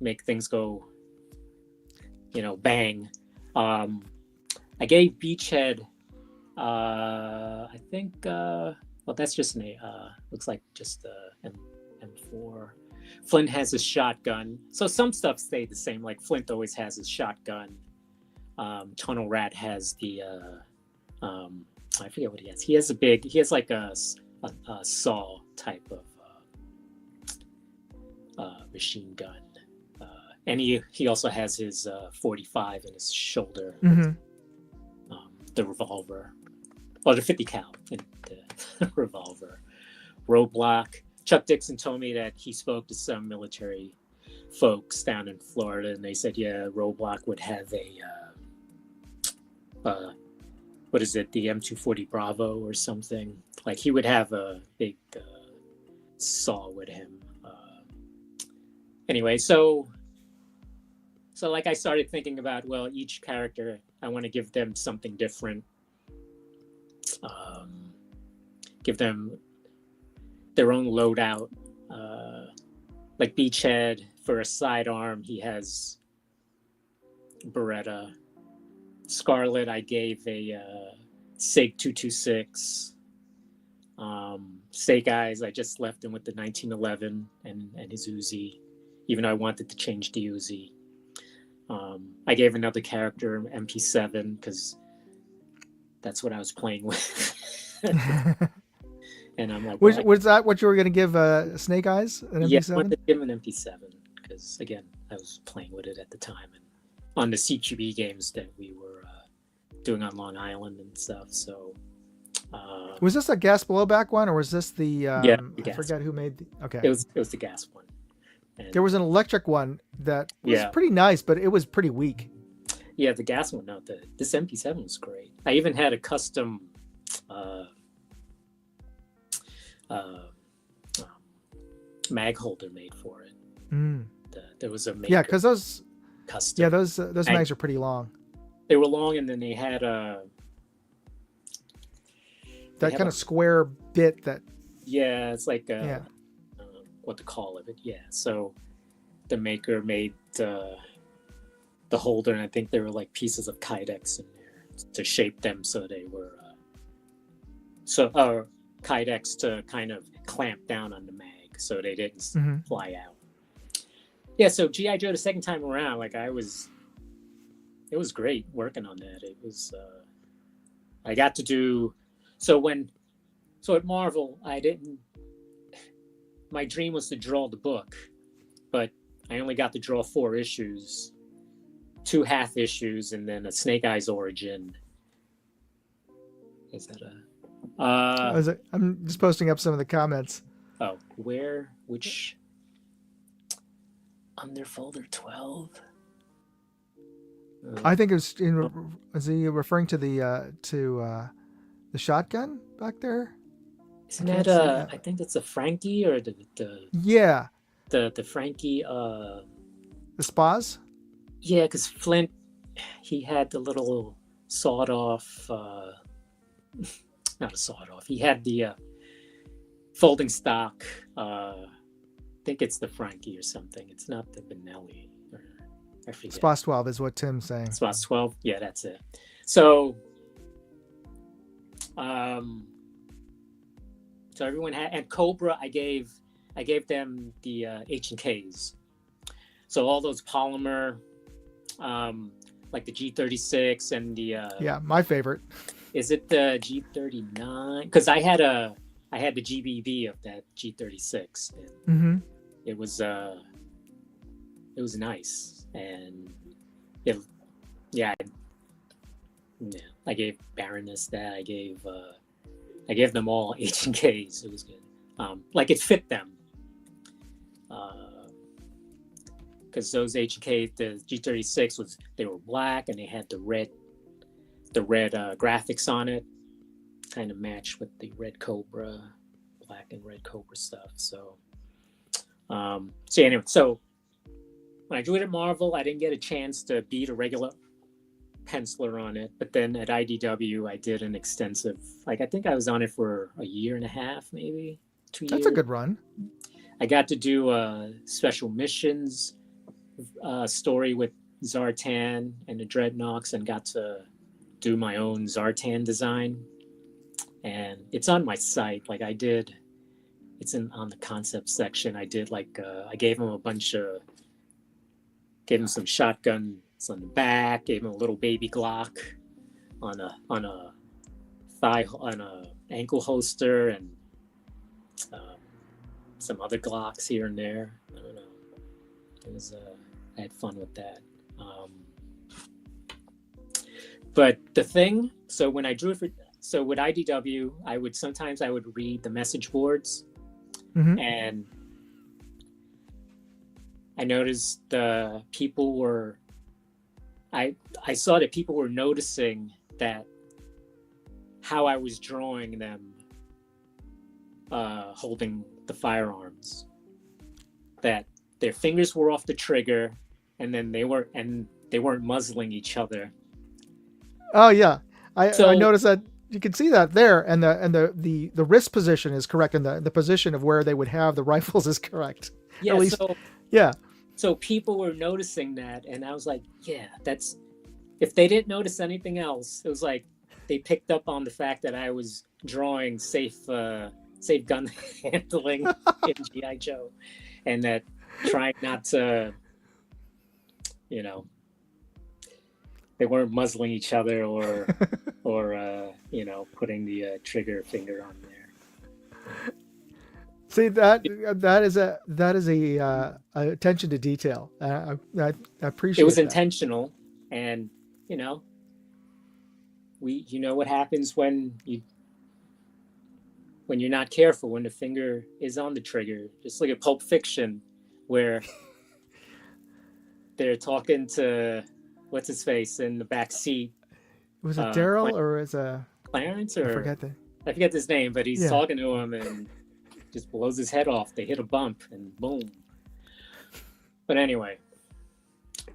make things go, bang. I gave Beachhead, I think. Well, that's just looks like just M4. Flint has his shotgun. So some stuff stayed the same. Like Flint always has his shotgun. Tunnel Rat has the, I forget what he has. He has like a saw type of machine gun. And he also has his 45 in his shoulder. The revolver. Or the 50 cal in the revolver. Roadblock. Chuck Dixon told me that he spoke to some military folks down in Florida, and they said, yeah, Roadblock would have what is it, the M240 Bravo or something. Like he would have a big saw with him. Anyway, so like I started thinking about, well, each character, I want to give them something different. Give them their own loadout. Like Beachhead, for a sidearm, he has Beretta. Scarlet, I gave a SIG 226. Snake Eyes, I just left him with the 1911 and his Uzi, even though I wanted to change the Uzi. I gave another character MP7 because that's what I was playing with. And I'm like, Was that what you were going to give Snake Eyes, an yeah, I MP7? wanted to give him an MP7 because, again, I was playing with it at the time and on the CQB games that we were doing on Long Island and stuff. So, Was this a gas blowback one, or was this the? yeah, I forget who made the. Okay, it was the gas one. And there was an electric one that was yeah, pretty nice, but it was pretty weak. yeah, the gas one. No, this MP7 was great. I even had a custom mag holder made for it. There was a maker Yeah, because those custom. yeah those mags are pretty long. They were long, and then they had That kind of square bit that. yeah, it's like Yeah. What to call it? But yeah, so the maker made the holder, and I think there were like pieces of Kydex in there to shape them so they were Kydex to kind of clamp down on the mag so they didn't fly out. Yeah, so G.I. Joe the second time around, like it was great working on that. It was I got to do so at Marvel my dream was to draw the book, but I only got to draw 4 issues, 2 half issues, and then a Snake Eyes origin. Is that I'm just posting up some of the comments. Oh, which under folder 12? I think it was is he referring to the shotgun back there? Isn't that I think that's a Frankie or the yeah, the Frankie the spas. yeah, because Flint, he had the little sawed off not a sawed off, he had the folding stock, I think it's the Frankie or something. It's not the Benelli, or I forget. Spas 12 is what Tim's saying. Spas 12, yeah, that's it. So so everyone had, and Cobra, I gave them the H&Ks. So all those polymer, like the G36 and the yeah, my favorite. Is it the G39? Because I had the GBB of that G36. And it was nice, and I gave Baroness that. I gave them all H&Ks. It was good. Like it fit them. Because those H&K, the G36 they were black and they had the red graphics on it, kind of matched with the Red Cobra, black and Red Cobra stuff. So anyway, so when I drew it at Marvel, I didn't get a chance to beat a regular penciler on it, but then at IDW I did an extensive, I think I was on it for a year and a half, maybe 2 years. That's a good run. I got to do special missions story with Zartan and the Dreadnoks, and got to do my own Zartan design, and it's on my site. Like it's on the concept section. I did I gave him some shotguns on the back, gave him a little baby Glock on a ankle holster, and some other Glocks here and there. I don't know. It was I had fun with that. But the thing, so when I drew it with IDW, I would read the message boards, and I noticed people were. I saw that people were noticing that how I was drawing them holding the firearms, that their fingers were off the trigger, and then they weren't muzzling each other. Oh yeah, I noticed that. You can see that there, and the wrist position is correct, and the position of where they would have the rifles is correct. Yeah, at least, yeah. So people were noticing that, and I was like, yeah, that's, if they didn't notice anything else, it was like they picked up on the fact that I was drawing safe gun handling in G.I. Joe, and that trying not to, they weren't muzzling each other or putting the trigger finger on there. See that is a attention to detail. I appreciate. It was that. intentional, and you know, you know what happens when you're not careful, when the finger is on the trigger. Just look at Pulp Fiction, where they're talking to what's his face in the back seat. Was it Daryl or is a Clarence, or I forget his name, but he's talking to him and just blows his head off. They hit a bump and boom. But anyway,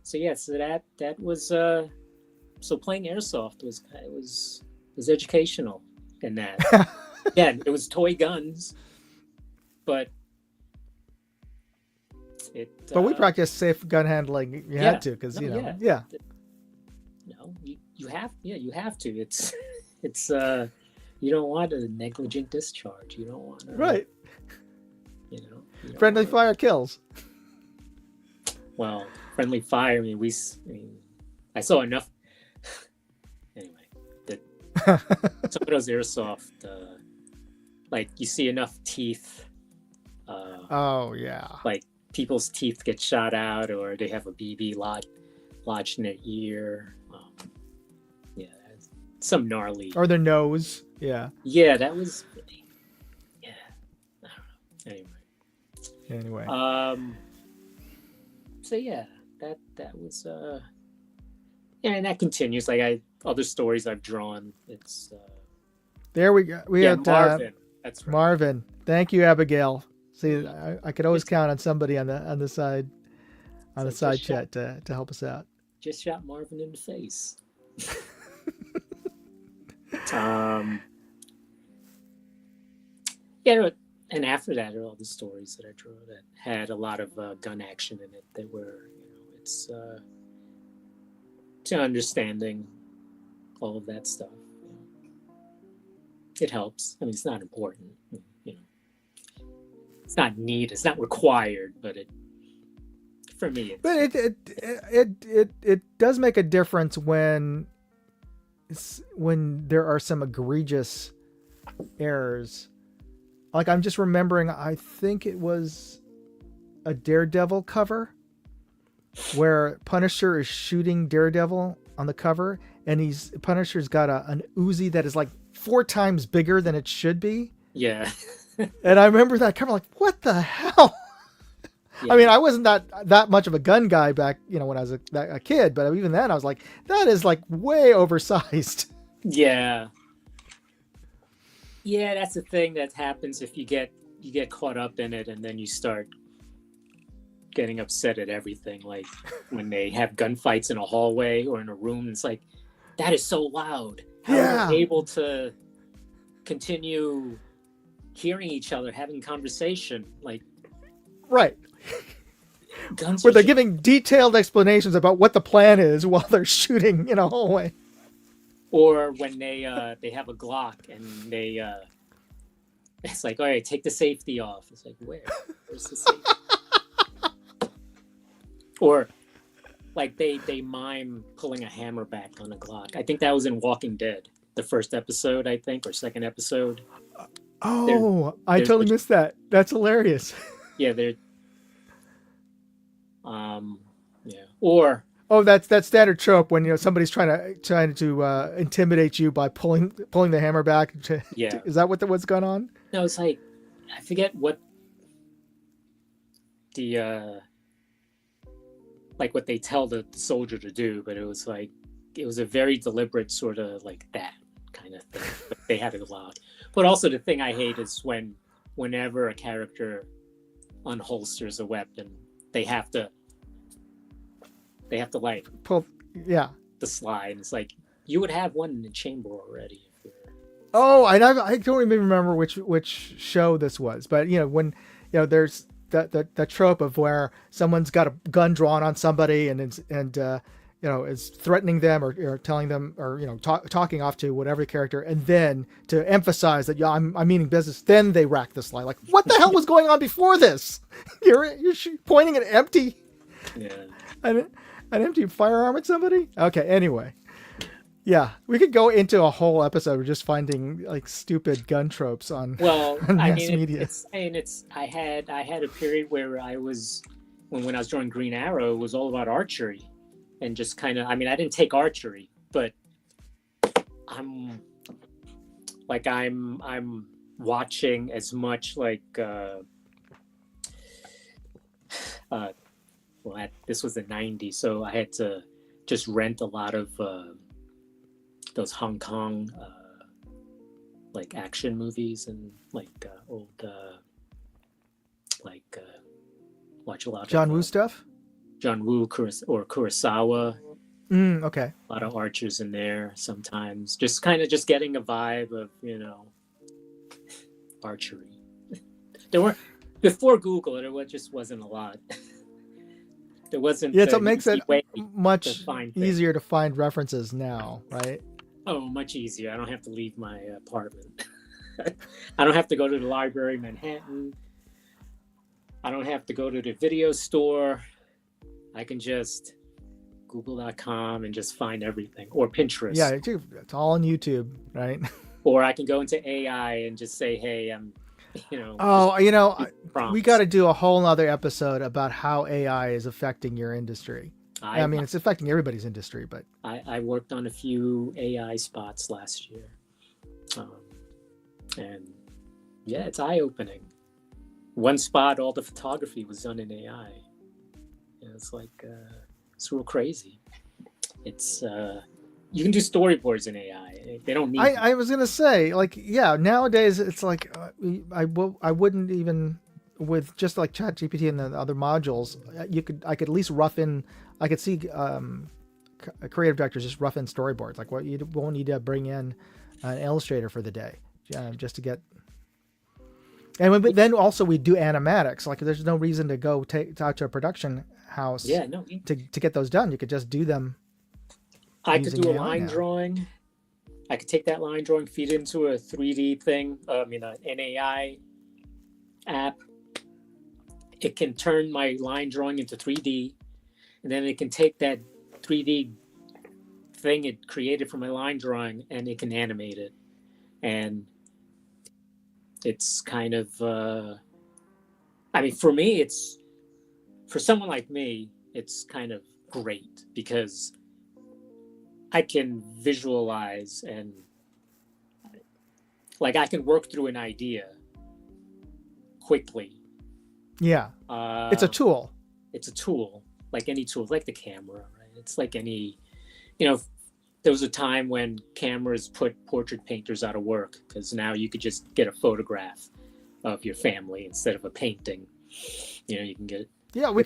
so yeah, so that was so playing airsoft was educational in that. Yeah, it was toy guns, but but we practiced safe gun handling. You had to, because you have to. It's you don't want a negligent discharge. You don't want to, right. You know, friendly fire kills. Well, friendly fire. I mean, I saw enough. Anyway, some of those airsoft, like you see enough teeth. Oh yeah. Like people's teeth get shot out, or they have a BB lodged in their ear. Yeah, some gnarly. Or their nose. Yeah. Yeah, that was. Yeah, I don't know. Anyway. So yeah, that was yeah, and that continues. Like other stories I've drawn. It's there we go. We had Marvin. That's right. Marvin. Thank you, Abigail. See, I could always count on somebody on the side chat to help us out. Just shot Marvin in the face. Yeah, and after that are all the stories that I drew that had a lot of gun action in it. That were, it's to understanding all of that stuff. It helps. I mean, it's not important. It's not needed. It's not required, but for me. But it does make a difference when there are some egregious errors. Like, I'm just remembering, I think it was a Daredevil cover where Punisher is shooting Daredevil on the cover, and Punisher's got an Uzi that is like 4 times bigger than it should be. Yeah. And I remember that cover, like, what the hell? Yeah. I mean, I wasn't that much of a gun guy back, when I was a kid, but even then I was like, that is like way oversized. Yeah. Yeah, that's the thing that happens if you get caught up in it, and then you start getting upset at everything. Like when they have gunfights in a hallway or in a room, it's like, that is so loud. How are they able to continue hearing each other, having conversation? Like, right. Guns where they're giving detailed explanations about what the plan is while they're shooting in a hallway. Or when they have a Glock and it's like, all right, take the safety off. It's like, where's the safety? Or like they mime pulling a hammer back on a Glock. I think that was in Walking Dead, the first episode, I think, or second episode. I totally missed that. That's hilarious. Yeah, they're yeah. Or that's that standard trope when somebody's trying to intimidate you by pulling the hammer back. Yeah. Is that what's going on? No, it's like, I forget what the like what they tell the soldier to do, but it was a very deliberate sort of like that kind of thing. But they had it allowed. But also the thing I hate is whenever a character unholsters a weapon, they have to like pull, the slide. It's like, you would have one in the chamber already. I don't even remember which show this was, but when there's that trope of where someone's got a gun drawn on somebody and is threatening them or telling them or talking off to whatever character, and then to emphasize that I'm meaning business, then they rack the slide. Like, what the hell was going on before this? You're pointing an empty an empty firearm at somebody. Okay, anyway. Yeah, we could go into a whole episode of just finding like stupid gun tropes on, Well, on I mass mean, media. I had a period where I was when I was drawing Green Arrow, it was all about archery, and just kind of. I mean, I didn't take archery, but I'm I'm watching as much like uh this was the 90s, so I had to just rent a lot of those Hong Kong like action movies and like old like watch a lot John of Woo stuff. John Woo or Kurosawa. Okay. A lot of archers in there sometimes. Just kind of just getting a vibe of archery. There were before Google, just wasn't a lot. There wasn't Yeah, so it an makes easy it way to much find things. easier to find references now, right? Oh, much easier. I don't have to leave my apartment. I don't have to go to the library in Manhattan. I don't have to go to the video store. I can just google.com and just find everything, or Pinterest. Yeah, it's all on YouTube, right? Or I can go into AI and just say, hey, I'm, Oh, we prompts. got to do a whole nother episode about how AI is affecting your industry. I mean, it's affecting everybody's industry, but I worked on a few AI spots last year. And yeah, it's eye-opening. One spot, all the photography was done in AI. It's like, it's real crazy. It's, you can do storyboards in AI. They don't need. I was gonna say, like, yeah, nowadays it's like I wouldn't even with just like ChatGPT and the other modules. I could at least rough in. I could see creative directors just rough in storyboards. Like, what you won't need to bring in an illustrator for the day, just to get. And then also we do animatics. Like, there's no reason to go talk to a production house. Yeah, no. To get those done, you could just do them. I could do a line drawing. I could take that line drawing, feed it into a 3D thing. An AI app. It can turn my line drawing into 3D, and then it can take that 3D thing it created from my line drawing, and it can animate it. And it's kind of, for me, for someone like me, it's kind of great because I can visualize and like I can work through an idea quickly. Yeah. It's a tool. It's a tool, like any tool, like the camera, right? It's like any, there was a time when cameras put portrait painters out of work because now you could just get a photograph of your family instead of a painting. You can get. Yeah, we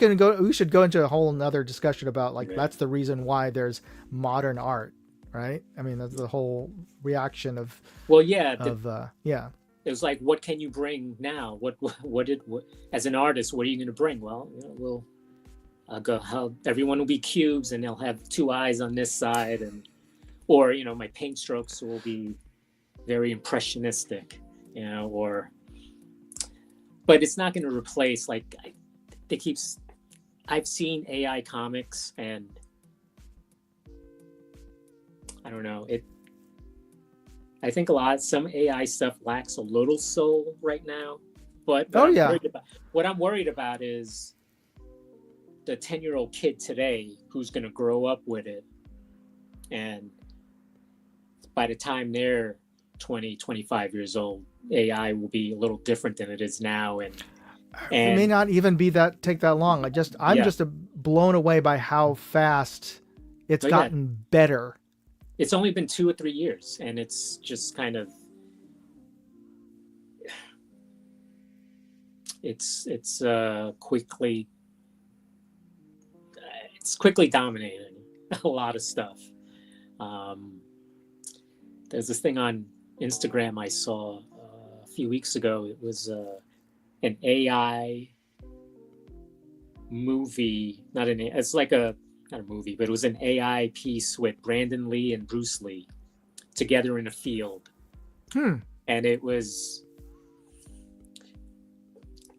should go into a whole nother discussion about that's the reason why there's modern art, right? I mean, that's the whole reaction of. Well, yeah. It was like, what can you bring now? What as an artist, what are you going to bring? Well, everyone will be cubes and they'll have two eyes on this side, or my paint strokes will be very impressionistic, but it's not going to replace I've seen AI comics and I don't know, I think some AI stuff lacks a little soul right now, but what I'm worried about is the 10-year-old kid today who's going to grow up with it. And by the time they're 20, 25 years old, AI will be a little different than it is now. And it may not even take that long. I'm just blown away by how fast it's gotten better. It's only been 2 or 3 years, and it's just kind of it's quickly dominating a lot of stuff. There's this thing on Instagram I saw a few weeks ago. It was an AI movie, it's like not a movie, but it was an AI piece with Brandon Lee and Bruce Lee together in a field. And it was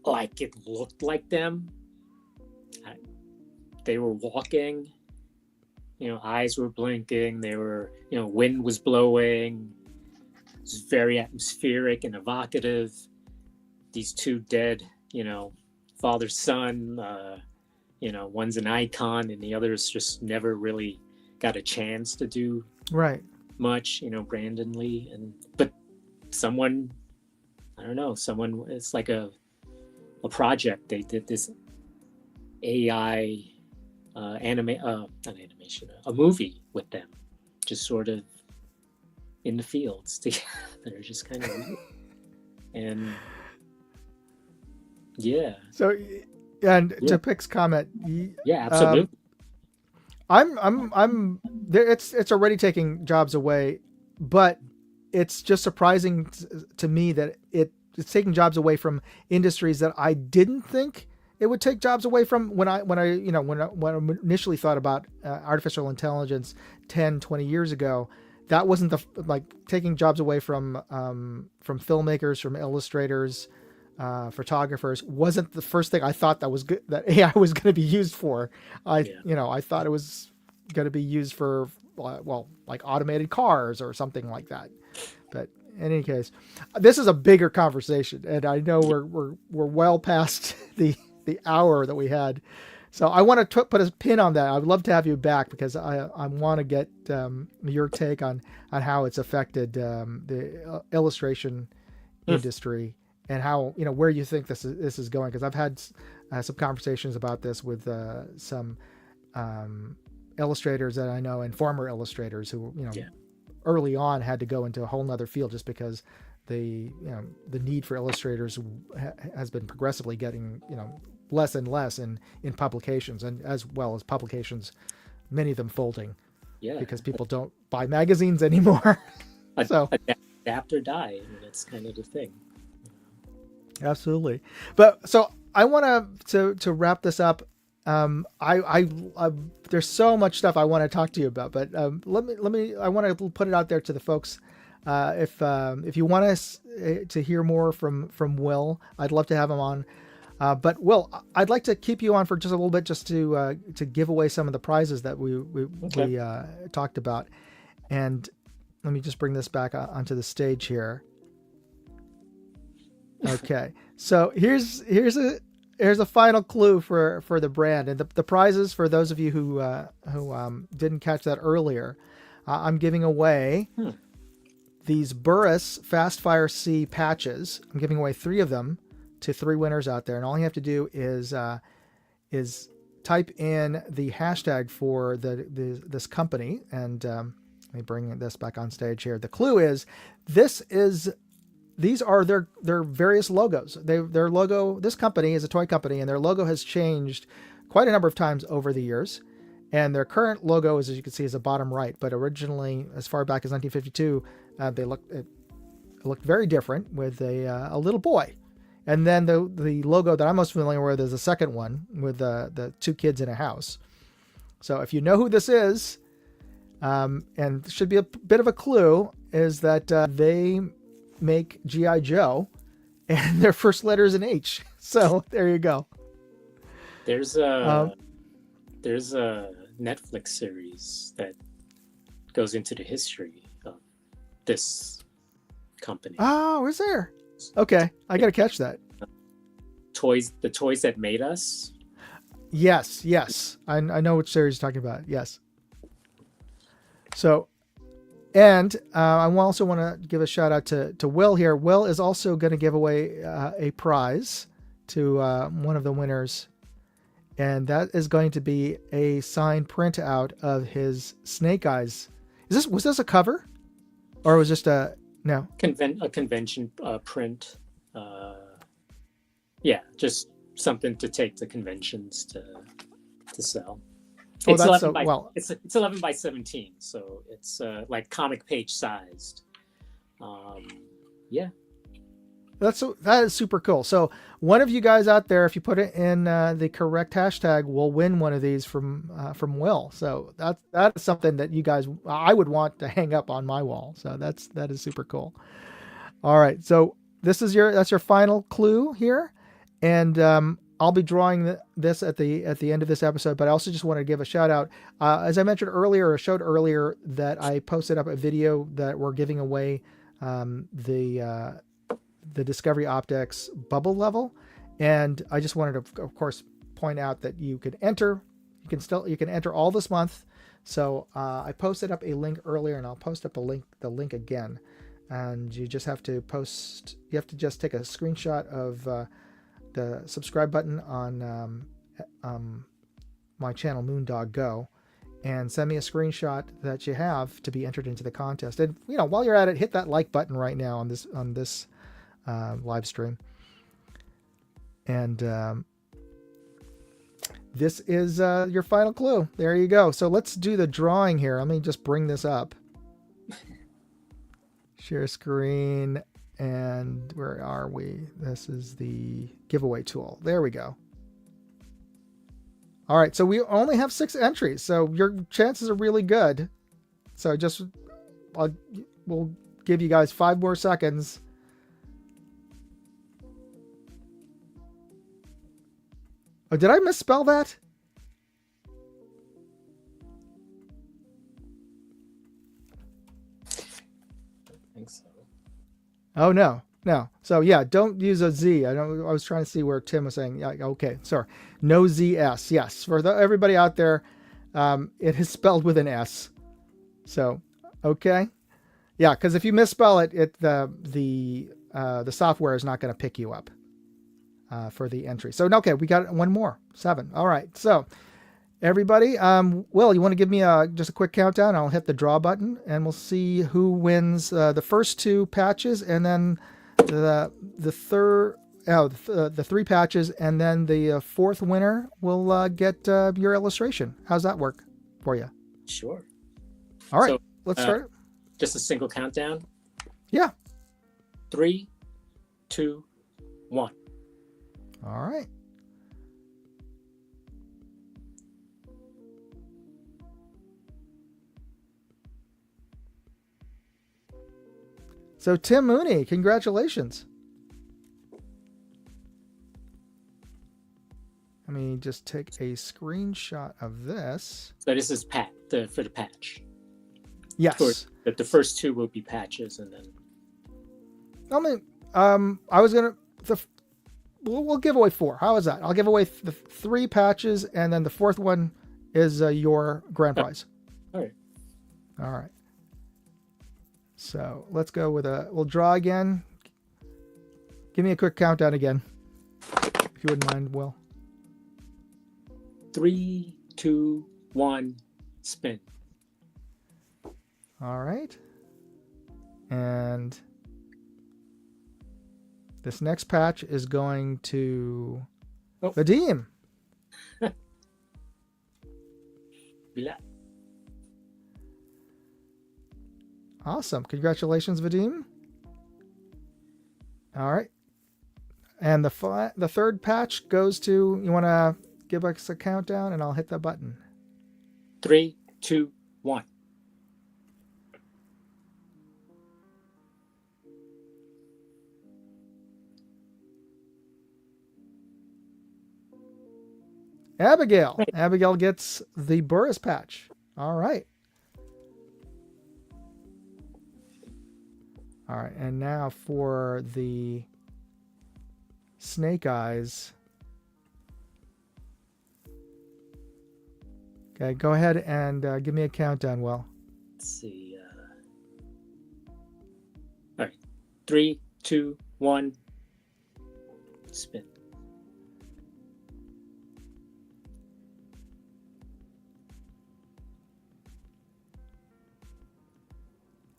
like, it looked like them. They were walking eyes were blinking. They were, wind was blowing. It was very atmospheric and evocative. These two dead, father son. One's an icon, and the other's just never really got a chance to do Right. much. Brandon Lee, but someone, I don't know, it's like a project. They did this AI not animation, a movie with them, just sort of in the fields together, just kind of and yeah. So, and to Pick's comment, yeah, absolutely. I'm there. It's already taking jobs away, but it's just surprising to me that it's taking jobs away from industries that I didn't think it would take jobs away from when I initially thought about artificial intelligence 10, 20 years ago. That wasn't taking jobs away from filmmakers, from illustrators, photographers wasn't the first thing I thought that was good, that AI was going to be used for. I thought it was going to be used for like automated cars or something like that. But in any case, this is a bigger conversation, and I know we're well past the hour that we had. So I want to put a pin on that. I would love to have you back because I want to get your take on how it's affected the illustration industry and how, where you think this is going. Because I've had some conversations about this with some illustrators that I know and former illustrators who, early on had to go into a whole nother field just because the need for illustrators has been progressively getting, less and less in publications, and as well as publications, many of them folding because people don't buy magazines anymore. So adapt or die. I mean, that's kind of the thing. Absolutely. But so I want to wrap this up. I there's so much stuff I want to talk to you about, but I want to put it out there to the folks. If you want us to hear more from Will, I'd love to have him on. But Will, I'd like to keep you on for just a little bit, just to give away some of the prizes that we talked about. And let me just bring this back onto the stage here. Okay, so here's a final clue for the brand, and the prizes for those of you who didn't catch that earlier. I'm giving away these Burris Fast Fire C patches. I'm giving away 3 of them to 3 winners out there, and all you have to do is type in the hashtag for this company. And let me bring this back on stage here. The clue is these are their various logos. Their logo. This company is a toy company, and their logo has changed quite a number of times over the years. And their current logo, as you can see, is the bottom right. But originally, as far back as 1952, it looked very different with a little boy. And then the logo that I'm most familiar with is the second one with the 2 kids in a house. So if you know who this is, and should be a bit of a clue, is that they make G.I. Joe, and their first letter is an H. So there you go. There's a Netflix series that goes into the history of this company. Oh, is there? Okay, I gotta catch that. The toys that made us. Yes, I know which series you're talking about. Yes. So, and I also want to give a shout out to Will here. Will is also going to give away a prize to one of the winners, and that is going to be a signed printout of his Snake Eyes. Was this a cover, or was it just a convention print? Just something to take to conventions to sell. It's 11 by 17, so it's like comic page sized. That is super cool. So one of you guys out there, if you put it in the correct hashtag, will win one of these from Will. So that is something that you guys, I would want to hang up on my wall. So that is super cool. All right, so that's your final clue here, and I'll be drawing this at the end of this episode, but I also just want to give a shout out. As I mentioned earlier, or showed earlier, that I posted up a video that we're giving away the Discovery Optics bubble level, and I just wanted to, of course, point out that you can enter. You can enter all this month. So I posted up a link earlier, and I'll post up the link again. And you just have to post. You have to just take a screenshot of the subscribe button on my channel Moondog Go, and send me a screenshot that you have to be entered into the contest. And while you're at it, hit that like button right now on this live stream. And this is your final clue. There you go. So let's do the drawing here. Let me just bring this up. Share screen. And where are we? This is the giveaway tool. There we go. All right. So we only have 6 entries. So your chances are really good. So we'll give you guys 5 more seconds. Oh, did I misspell that? I think so. Oh, no. So yeah, don't use a Z. I was trying to see where Tim was saying, yeah, okay, sorry. No ZS. Yes. For everybody out there, it is spelled with an S. So, okay. Yeah. Cause if you misspell it, the software is not going to pick you up, for the entry. So, okay, we got one more. 7. All right. So everybody, Will, you want to give me just a quick countdown? I'll hit the draw button, and we'll see who wins the first 2 patches, and then the 3 patches, and then the 4th winner will get your illustration. How's that work for you? Sure. All right, So, let's start. Just a single countdown. Yeah. 3, 2, 1. All right. So Tim Mooney, congratulations. Let me just take a screenshot of this. So this is for the patch. Yes. The first 2 will be patches, and then. I was gonna. We'll give away 4. How is that? I'll give away the 3 patches, and then the 4th one is your grand prize. All right. All right. So let's go with we'll draw again. Give me a quick countdown again, if you wouldn't mind, Will. 3, 2, 1, spin. All right. And this next patch is going to Vadim. Yeah. Awesome. Congratulations, Vadim. All right. And the 3rd patch goes to, you want to give us a countdown, and I'll hit the button. 3, 2, 1. Abigail. Right. Abigail gets the Burris patch. All right. All right. And now for the Snake Eyes. Okay, go ahead and give me a countdown, Will. Let's see. All right. 3, 2, 1, spin.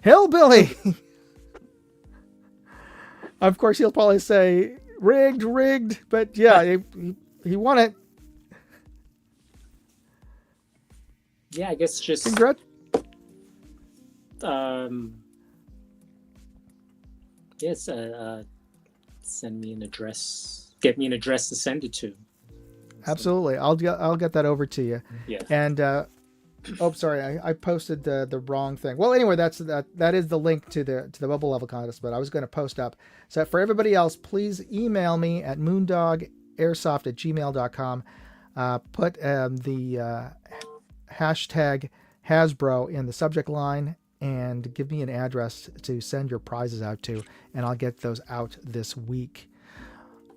Hillbilly! Of course, he'll probably say, rigged, but yeah, he won it. Yeah, I guess just Congrats. yes, send me an address. Get me an address to send it to. Absolutely. I'll get that over to you. Yeah. And oh, sorry, I posted the wrong thing. Well, anyway, that is the link to the bubble level contest, but I was going to post up. So for everybody else, please email me at moondog airsoft@gmail.com. Put the hashtag Hasbro in the subject line and give me an address to send your prizes out to, and I'll get those out this week.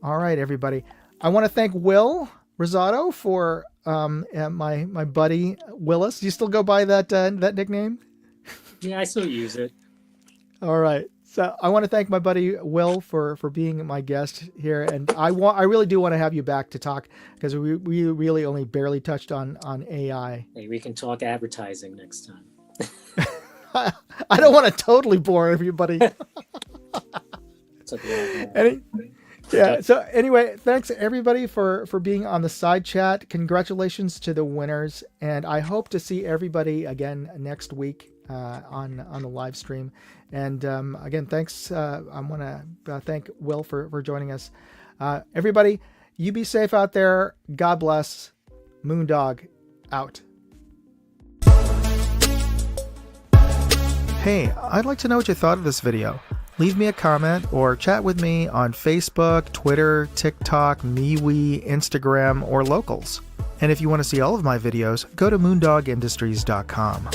All right, everybody. I want to thank Will Rosado for my buddy Willis. Do you still go by that nickname? Yeah, I still use it. All right. So I want to thank my buddy Will for being my guest here, and I really do want to have you back to talk, because we really only barely touched on AI. Hey, we can talk advertising next time. I don't want to totally bore everybody. So anyway, thanks everybody for being on the side chat. Congratulations to the winners, and I hope to see everybody again next week on the live stream. And again, thanks. I want to thank Will for joining us. Everybody, you be safe out there. God bless. Moondog out. Hey, I'd like to know what you thought of this video. Leave me a comment or chat with me on Facebook, Twitter, TikTok, MeWe, Instagram, or Locals. And if you want to see all of my videos, go to moondogindustries.com.